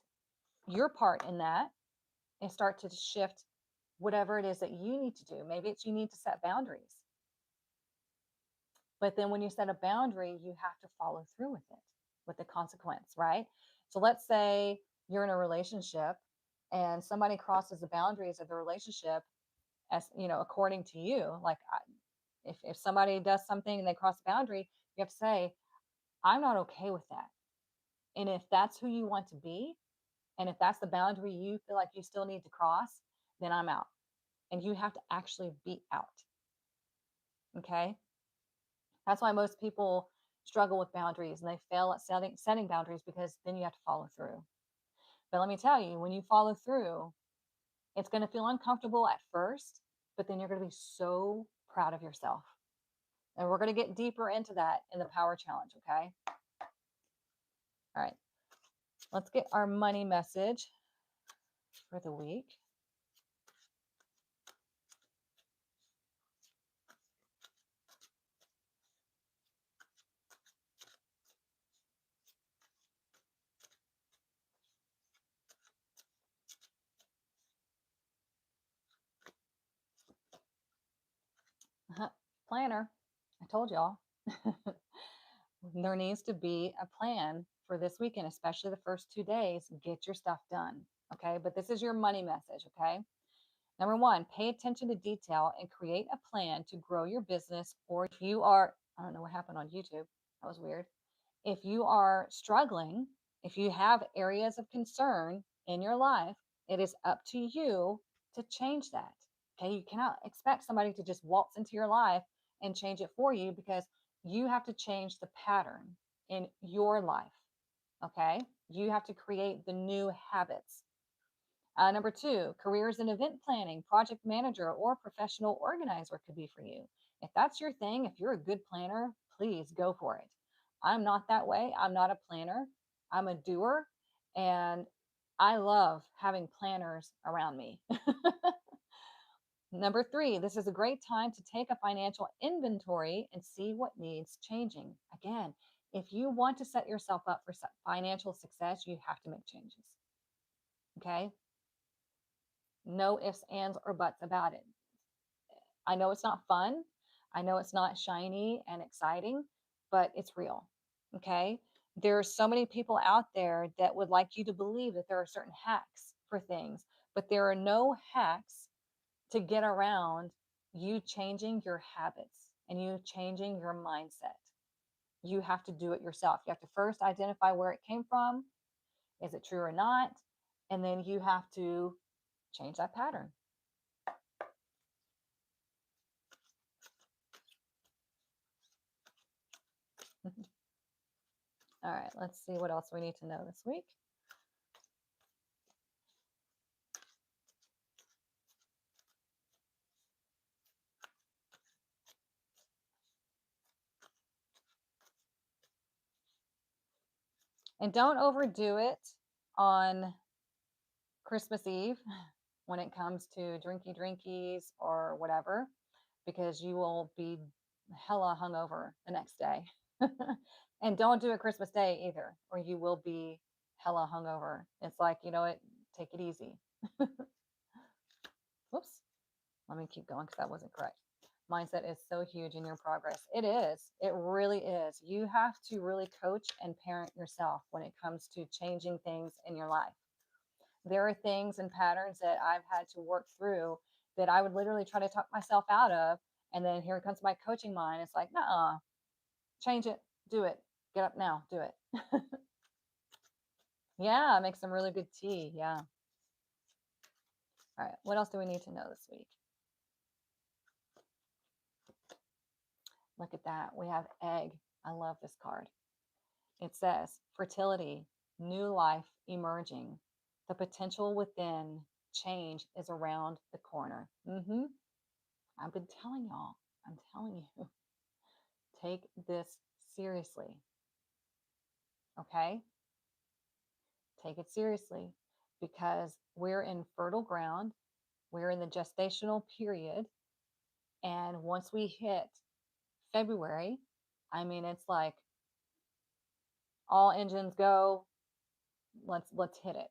your part in that and start to shift whatever it is that you need to do. Maybe it's you need to set boundaries. But then when you set a boundary, you have to follow through with it, with the consequence, right? So let's say you're in a relationship and somebody crosses the boundaries of the relationship as, according to you. Like if somebody does something and they cross the boundary, you have to say, I'm not okay with that. And if that's who you want to be, and if that's the boundary you feel like you still need to cross, then I'm out. And you have to actually be out. Okay. That's why most people struggle with boundaries and they fail at setting boundaries because then you have to follow through. But let me tell you, when you follow through, it's going to feel uncomfortable at first, but then you're going to be so proud of yourself. And we're going to get deeper into that in the power challenge. Okay. All right. Let's get our money message for the week. Planner. I told y'all. There needs to be a plan for this weekend, especially the first 2 days. Get your stuff done. Okay. But this is your money message. Okay. Number one, pay attention to detail and create a plan to grow your business. Or if you are, I don't know what happened on YouTube. That was weird. If you are struggling, if you have areas of concern in your life, it is up to you to change that. Okay. You cannot expect somebody to just waltz into your life and change it for you because you have to change the pattern in your life. Okay. You have to create the new habits. Number two, careers in event planning, project manager, or professional organizer could be for you. If that's your thing, if you're a good planner, please go for it. I'm not that way. I'm not a planner. I'm a doer. And I love having planners around me. Number three, this is a great time to take a financial inventory and see what needs changing. Again, if you want to set yourself up for financial success, you have to make changes. Okay. No ifs, ands, or buts about it. I know it's not fun. I know it's not shiny and exciting, but it's real. Okay. There are so many people out there that would like you to believe that there are certain hacks for things, but there are no hacks to get around you changing your habits and you changing your mindset. You have to do it yourself. You have to first identify where it came from. Is it true or not? And then you have to change that pattern. All right, let's see what else we need to know this week. And don't overdo it on Christmas Eve when it comes to drinkies or whatever, because you will be hella hungover the next day. And don't do it Christmas Day either, or you will be hella hungover. It's like, take it easy. Whoops. Let me keep going because that wasn't correct. Mindset is so huge in your progress. It is. It really is. You have to really coach and parent yourself when it comes to changing things in your life. There are things and patterns that I've had to work through that I would literally try to talk myself out of. And then here comes my coaching mind. It's like, nah, change it, do it, get up now, do it. Yeah, make some really good tea. Yeah. All right. What else do we need to know this week? Look at that. We have egg. I love this card. It says fertility, new life emerging. The potential within change is around the corner. I've been telling y'all, I'm telling you, take this seriously. Okay? Take it seriously because we're in fertile ground. We're in the gestational period. And once we hit February, I mean, it's like all engines go. Let's hit it.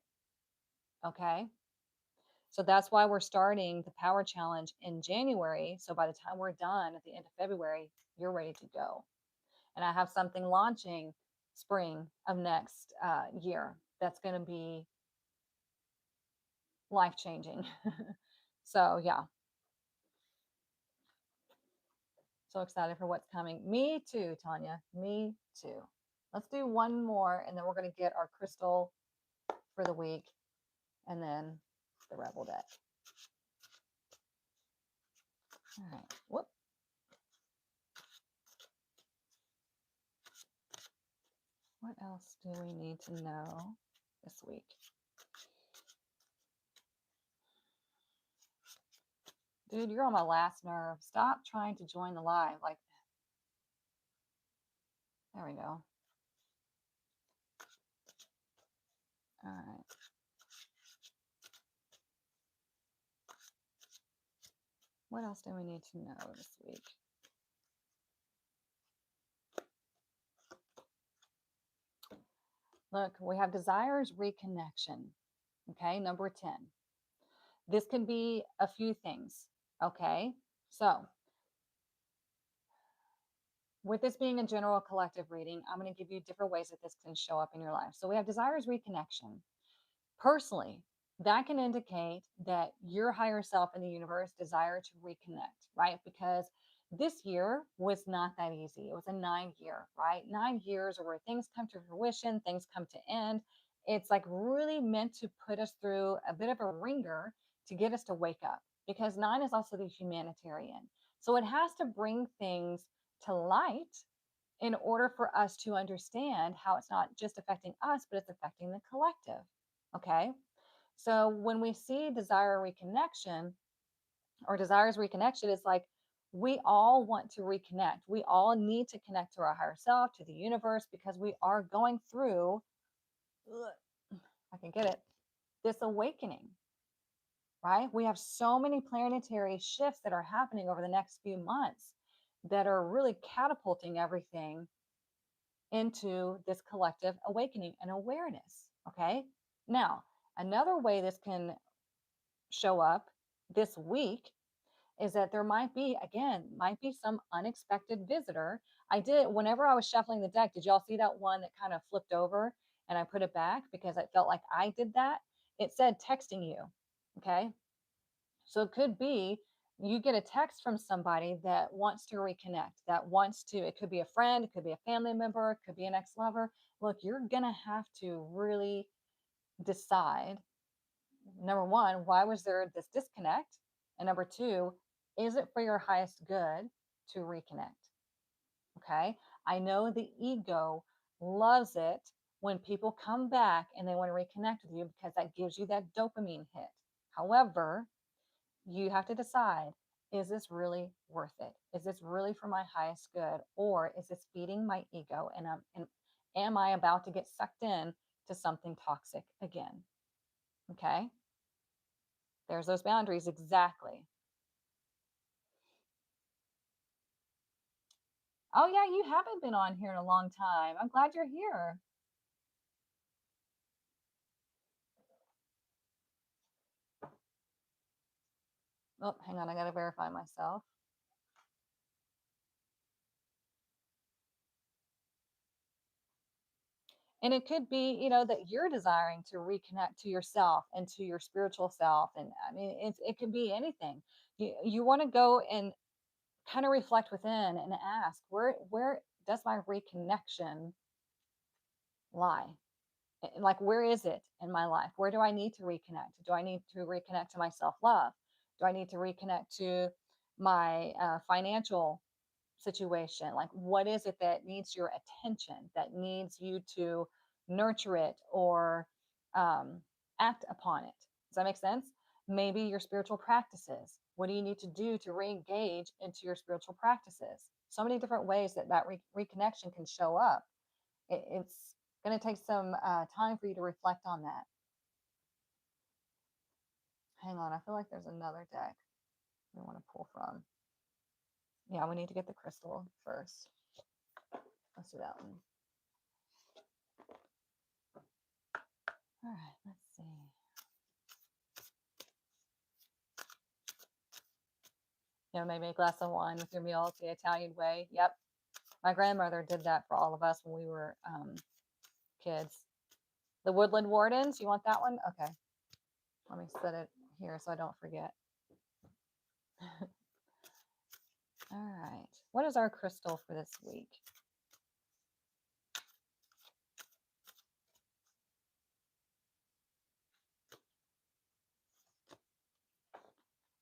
Okay? So that's why we're starting the power challenge in January. So by the time we're done at the end of February, you're ready to go. And I have something launching spring of next year that's going to be life changing. So yeah, so excited for what's coming. Me too, Tanya. Me too. Let's do one more, and then we're going to get our crystal for the week, and then the Rebel deck. All right. Whoop. What else do we need to know this week? Dude, you're on my last nerve. Stop trying to join the live. Like, there we go. All right. What else do we need to know this week? Look, we have desires reconnection. Okay, number 10. This can be a few things. Okay, so with this being a general collective reading, I'm going to give you different ways that this can show up in your life. So we have desires reconnection. Personally, that can indicate that your higher self in the universe desire to reconnect, right? Because this year was not that easy. It was a 9 year, right? 9 years where things come to fruition, things come to end. It's like really meant to put us through a bit of a ringer to get us to wake up because 9 is also the humanitarian. So it has to bring things to light in order for us to understand how it's not just affecting us, but it's affecting the collective. Okay. So when we see desire reconnection or desires reconnection, it's like we all want to reconnect. We all need to connect to our higher self, to the universe, because we are going through, I can get it, this awakening, right? We have so many planetary shifts that are happening over the next few months that are really catapulting everything into this collective awakening and awareness. Okay. Now, another way this can show up this week is that there might be some unexpected visitor. I did, whenever I was shuffling the deck, did y'all see that one that kind of flipped over and I put it back because I felt like I did that? It said texting you. Okay. So it could be you get a text from somebody that wants to reconnect, that wants to, it could be a friend, it could be a family member, it could be an ex lover. Look, you're going to have to really decide number one, why was there this disconnect? And number two, is it for your highest good to reconnect? Okay. I know the ego loves it when people come back and they want to reconnect with you because that gives you that dopamine hit. However, you have to decide, is this really worth it? Is this really for my highest good? Or is this feeding my ego and am I about to get sucked in to something toxic again? Okay. There's those boundaries exactly. Oh yeah, you haven't been on here in a long time. I'm glad you're here. Oh, hang on, I gotta verify myself. And it could be, that you're desiring to reconnect to yourself and to your spiritual self. And I mean, it could be anything. You want to go and kind of reflect within and ask, where does my reconnection lie? Like, where is it in my life? Where do I need to reconnect? Do I need to reconnect to my self-love? Do I need to reconnect to my financial situation? Like, what is it that needs your attention, that needs you to nurture it or act upon it. Does that make sense? Maybe your spiritual practices. What do you need to do to re-engage into your spiritual practices? So many different ways that reconnection can show up. It's going to take some time for you to reflect on that. Hang on, I feel like there's another deck we want to pull from. Yeah, we need to get the crystal first. Let's do that one. All right, let's see. Maybe a glass of wine with your meal, the Italian way. Yep. My grandmother did that for all of us when we were kids. The Woodland Wardens, you want that one? Okay. Let me set it here so I don't forget. All right. What is our crystal for this week?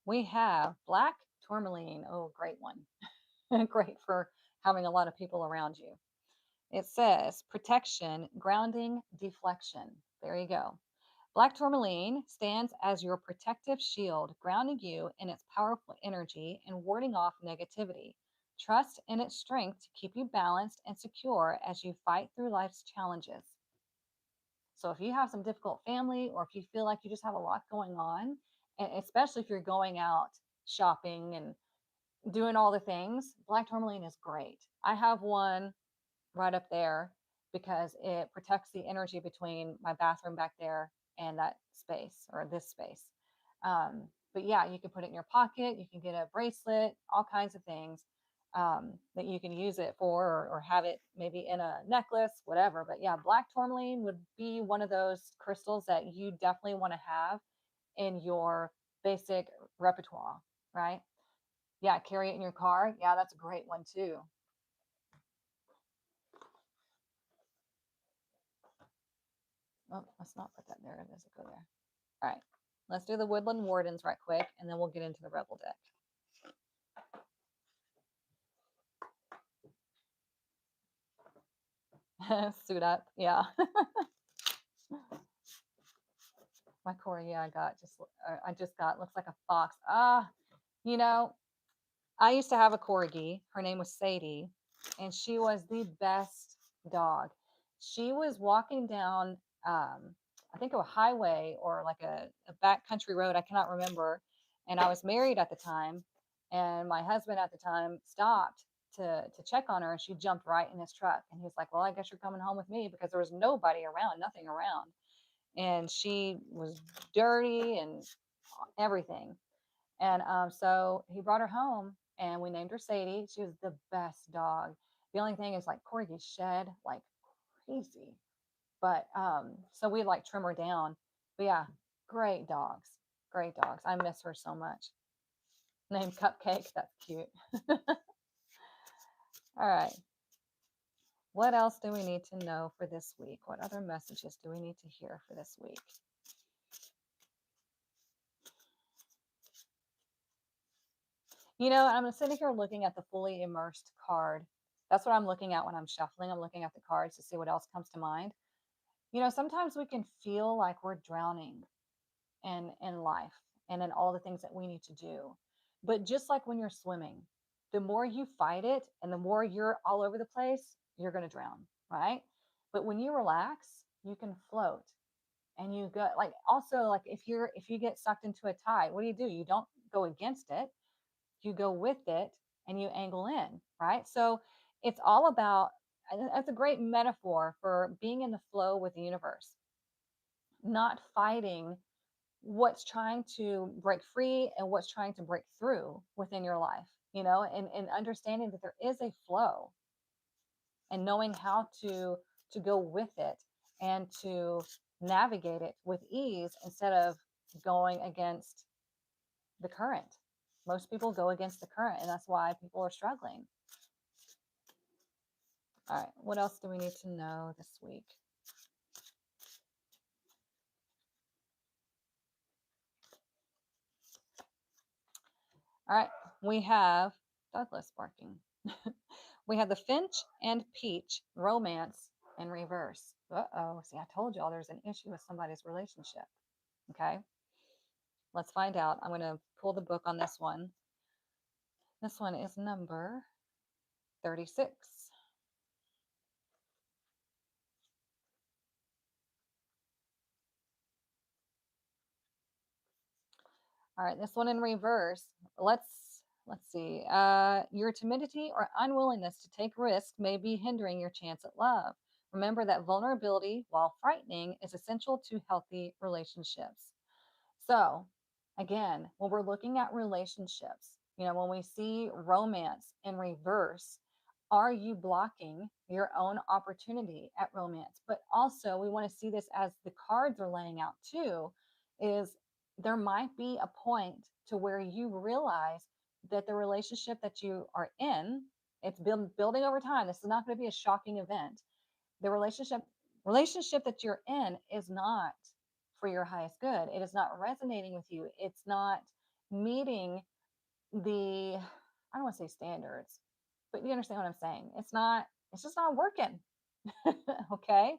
We have black tourmaline. Oh, great one. Great for having a lot of people around you. It says protection, grounding, deflection. There you go. Black tourmaline stands as your protective shield, grounding you in its powerful energy and warding off negativity. Trust in its strength to keep you balanced and secure as you fight through life's challenges. So, if you have some difficult family, or if you feel like you just have a lot going on, and especially if you're going out shopping and doing all the things, black tourmaline is great. I have one right up there because it protects the energy between my bathroom back there and that space or this space. But yeah, you can put it in your pocket, you can get a bracelet, all kinds of things that you can use it for, or have it maybe in a necklace, whatever. But yeah, black tourmaline would be one of those crystals that you definitely want to have in your basic repertoire, right? Yeah, carry it in your car. Yeah, that's a great one too. Oh, let's not put that there. It doesn't go there. All right. Let's do the Woodland Wardens right quick, and then we'll get into the Rebel deck. Suit up. Yeah. My Corey, yeah, I just got, looks like a fox. You know, I used to have a corgi. Her name was Sadie, and she was the best dog. She was walking down, I think a highway or like a back country road. I cannot remember. And I was married at the time, and my husband at the time stopped to check on her, and she jumped right in his truck. And he was like, "Well, I guess you're coming home with me," because there was nobody around, nothing around, and she was dirty and everything. And so he brought her home and we named her Sadie. She was the best dog. The only thing is like corgis shed like crazy. But so we like trim her down. But yeah, great dogs. Great dogs. I miss her so much. Named Cupcake. That's cute. All right. What else do we need to know for this week? What other messages do we need to hear for this week? I'm sitting here looking at the fully immersed card. That's what I'm looking at when I'm shuffling. I'm looking at the cards to see what else comes to mind. Sometimes we can feel like we're drowning in life and in all the things that we need to do. But just like when you're swimming, the more you fight it and the more you're all over the place, you're going to drown, right? But when you relax, you can float. And you go, like, also, like, if you get sucked into a tide, what do? You don't go against it, you go with it, and you angle in, right? So it's all about, that's a great metaphor for being in the flow with the universe, not fighting what's trying to break free and what's trying to break through within your life, and understanding that there is a flow, and knowing how to go with it and to navigate it with ease instead of going against the current. Most people go against the current, and that's why people are struggling. All right, what else do we need to know this week? All right, we have Douglas barking. We have the Finch and Peach romance in reverse. Uh-oh. See, I told y'all there's an issue with somebody's relationship. Okay. Let's find out. I'm going to pull the book on this one. This one is number 36. All right, this one in reverse. Let's see. Your timidity or unwillingness to take risks may be hindering your chance at love. Remember that vulnerability, while frightening, is essential to healthy relationships. So, again, when we're looking at relationships, when we see romance in reverse, are you blocking your own opportunity at romance? But also, we want to see this as the cards are laying out too, is there might be a point to where you realize that the relationship that you are in, it's building over time. This is not going to be a shocking event. The relationship that you're in is not for your highest good. It is not resonating with you. It's not meeting the, I don't want to say standards, but you understand what I'm saying. It's just not working. Okay.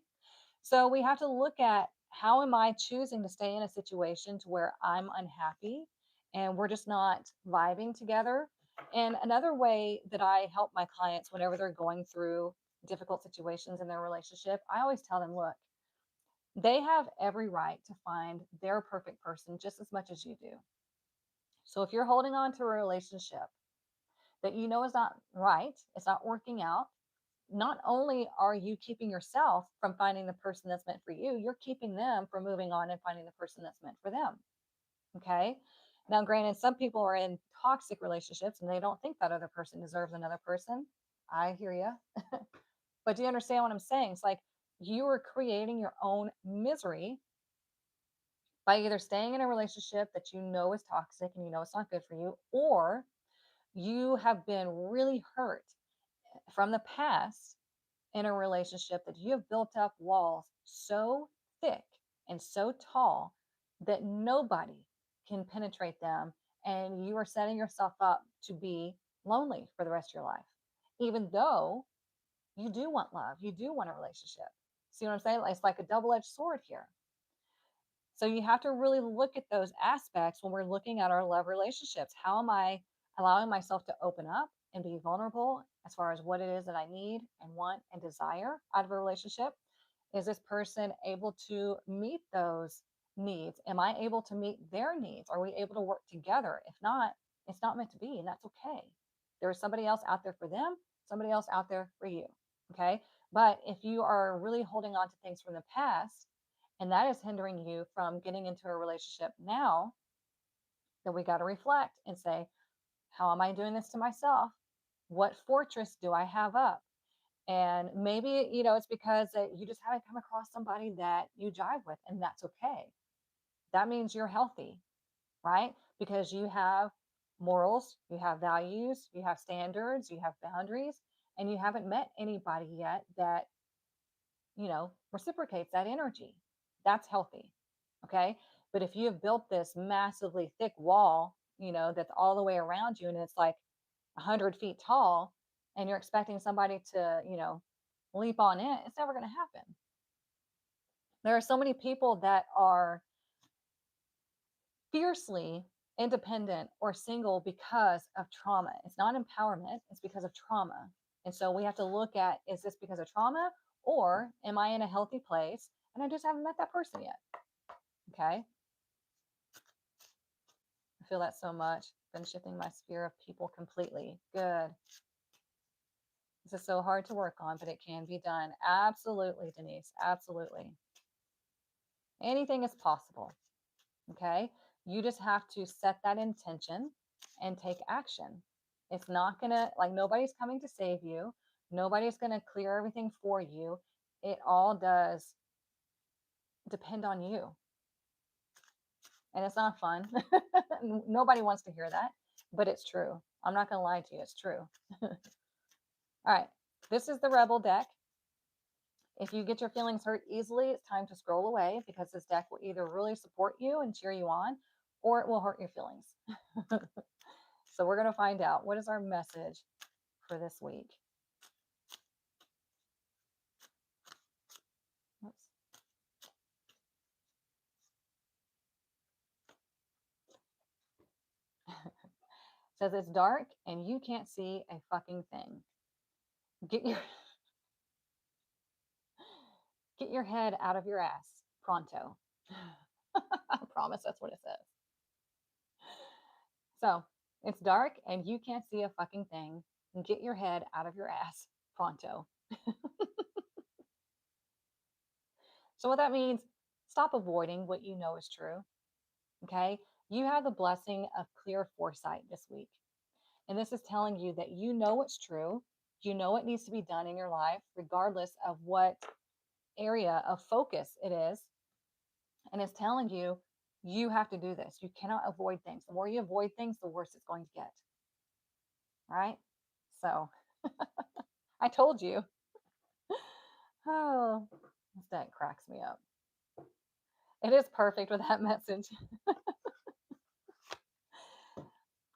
So we have to look at, how am I choosing to stay in a situation to where I'm unhappy and we're just not vibing together? And another way that I help my clients whenever they're going through difficult situations in their relationship, I always tell them, look, they have every right to find their perfect person just as much as you do. So if you're holding on to a relationship that you know is not right, it's not working out, not only are you keeping yourself from finding the person that's meant for you, you're keeping them from moving on and finding the person that's meant for them. Okay. Now, granted, some people are in toxic relationships and they don't think that other person deserves another person. I hear you. But do you understand what I'm saying? It's like you are creating your own misery by either staying in a relationship that you know is toxic and you know it's not good for you, or you have been really hurt from the past in a relationship that you have built up walls so thick and so tall that nobody can penetrate them. And you are setting yourself up to be lonely for the rest of your life, even though you do want love, you do want a relationship. See what I'm saying? It's like a double edged sword here. So you have to really look at those aspects when we're looking at our love relationships. How am I allowing myself to open up and be vulnerable as far as what it is that I need and want and desire out of a relationship? Is this person able to meet those needs? Am I able to meet their needs? Are we able to work together? If not, it's not meant to be, and that's okay. There's somebody else out there for them, somebody else out there for you. Okay. But if you are really holding on to things from the past, and that is hindering you from getting into a relationship now, then we got to reflect and say, how am I doing this to myself? What fortress do I have up? And maybe, it's because that you just haven't come across somebody that you jive with, and that's okay. That means you're healthy, right? Because you have morals, you have values, you have standards, you have boundaries, and you haven't met anybody yet that, reciprocates that energy. That's healthy. Okay. But if you have built this massively thick wall, that's all the way around you and it's like 100 feet tall, and you're expecting somebody to, leap on it, it's never going to happen. There are so many people that are fiercely independent or single because of trauma. It's not empowerment, it's because of trauma. And so we have to look at, is this because of trauma, or am I in a healthy place and I just haven't met that person yet? Okay. I feel that so much. Been shifting my sphere of people completely. Good. This is so hard to work on, but it can be done. Absolutely, Denise. Absolutely. Anything is possible. Okay. You just have to set that intention and take action. It's not going to, like, nobody's coming to save you. Nobody's going to clear everything for you. It all does depend on you. And it's not fun. Nobody wants to hear that, but it's true. I'm not going to lie to you. It's true. All right. This is the Rebel deck. If you get your feelings hurt easily, it's time to scroll away because this deck will either really support you and cheer you on, or it will hurt your feelings. So we're going to find out, what is our message for this week? Says it's dark and you can't see a fucking thing. Get your get your head out of your ass pronto. I promise that's what it says. So it's dark and you can't see a fucking thing. Get your head out of your ass pronto. So what that means, stop avoiding what you know is true. Okay. You have the blessing of clear foresight this week. And this is telling you that you know what's true. You know what needs to be done in your life, regardless of what area of focus it is. And it's telling you, you have to do this. You cannot avoid things. The more you avoid things, the worse it's going to get. Right? So I told you. Oh, this deck cracks me up. It is perfect with that message.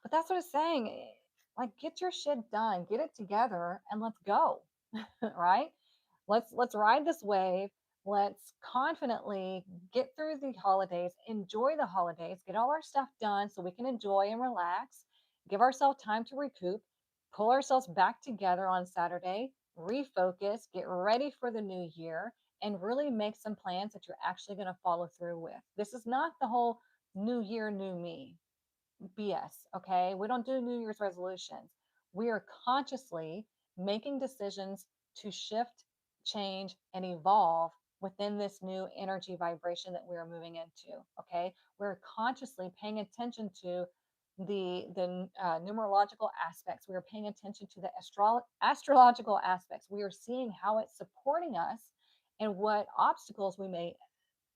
But that's what it's saying. Like, get your shit done, get it together, and let's go. Right? Let's ride this wave. Let's confidently get through the holidays, enjoy the holidays, get all our stuff done so we can enjoy and relax, give ourselves time to recoup, pull ourselves back together on Saturday, refocus, get ready for the new year, and really make some plans that you're actually going to follow through with. This is not the whole new year, new me. BS. Okay. We don't do New Year's resolutions. We are consciously making decisions to shift, change, and evolve within this new energy vibration that we are moving into. Okay. We're consciously paying attention to the numerological aspects. We are paying attention to the astrological aspects. We are seeing how it's supporting us and what obstacles we may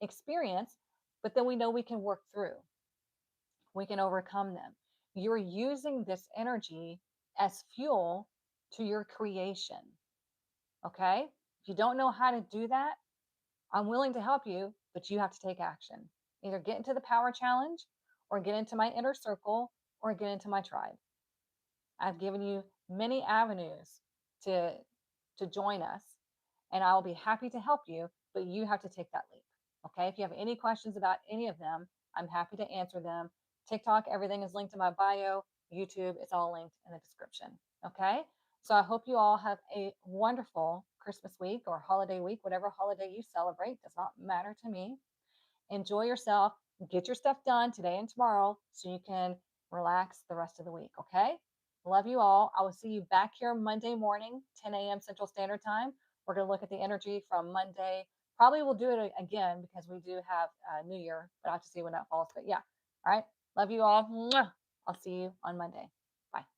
experience, but then we know we can work through, we can overcome them. You're using this energy as fuel to your creation. Okay. If you don't know how to do that, I'm willing to help you, but you have to take action. Either get into the power challenge or get into my inner circle or get into my tribe. I've given you many avenues to join us, and I will be happy to help you, but you have to take that leap. Okay? If you have any questions about any of them, I'm happy to answer them. TikTok, everything is linked in my bio. YouTube, it's all linked in the description. Okay? So I hope you all have a wonderful Christmas week or holiday week, whatever holiday you celebrate, does not matter to me. Enjoy yourself, get your stuff done today and tomorrow so you can relax the rest of the week. Okay. Love you all. I will see you back here Monday morning, 10 a.m. Central Standard Time. We're going to look at the energy from Monday. Probably we'll do it again because we do have New Year, but I have to see when that falls. But yeah. All right. Love you all. Mwah. I'll see you on Monday. Bye.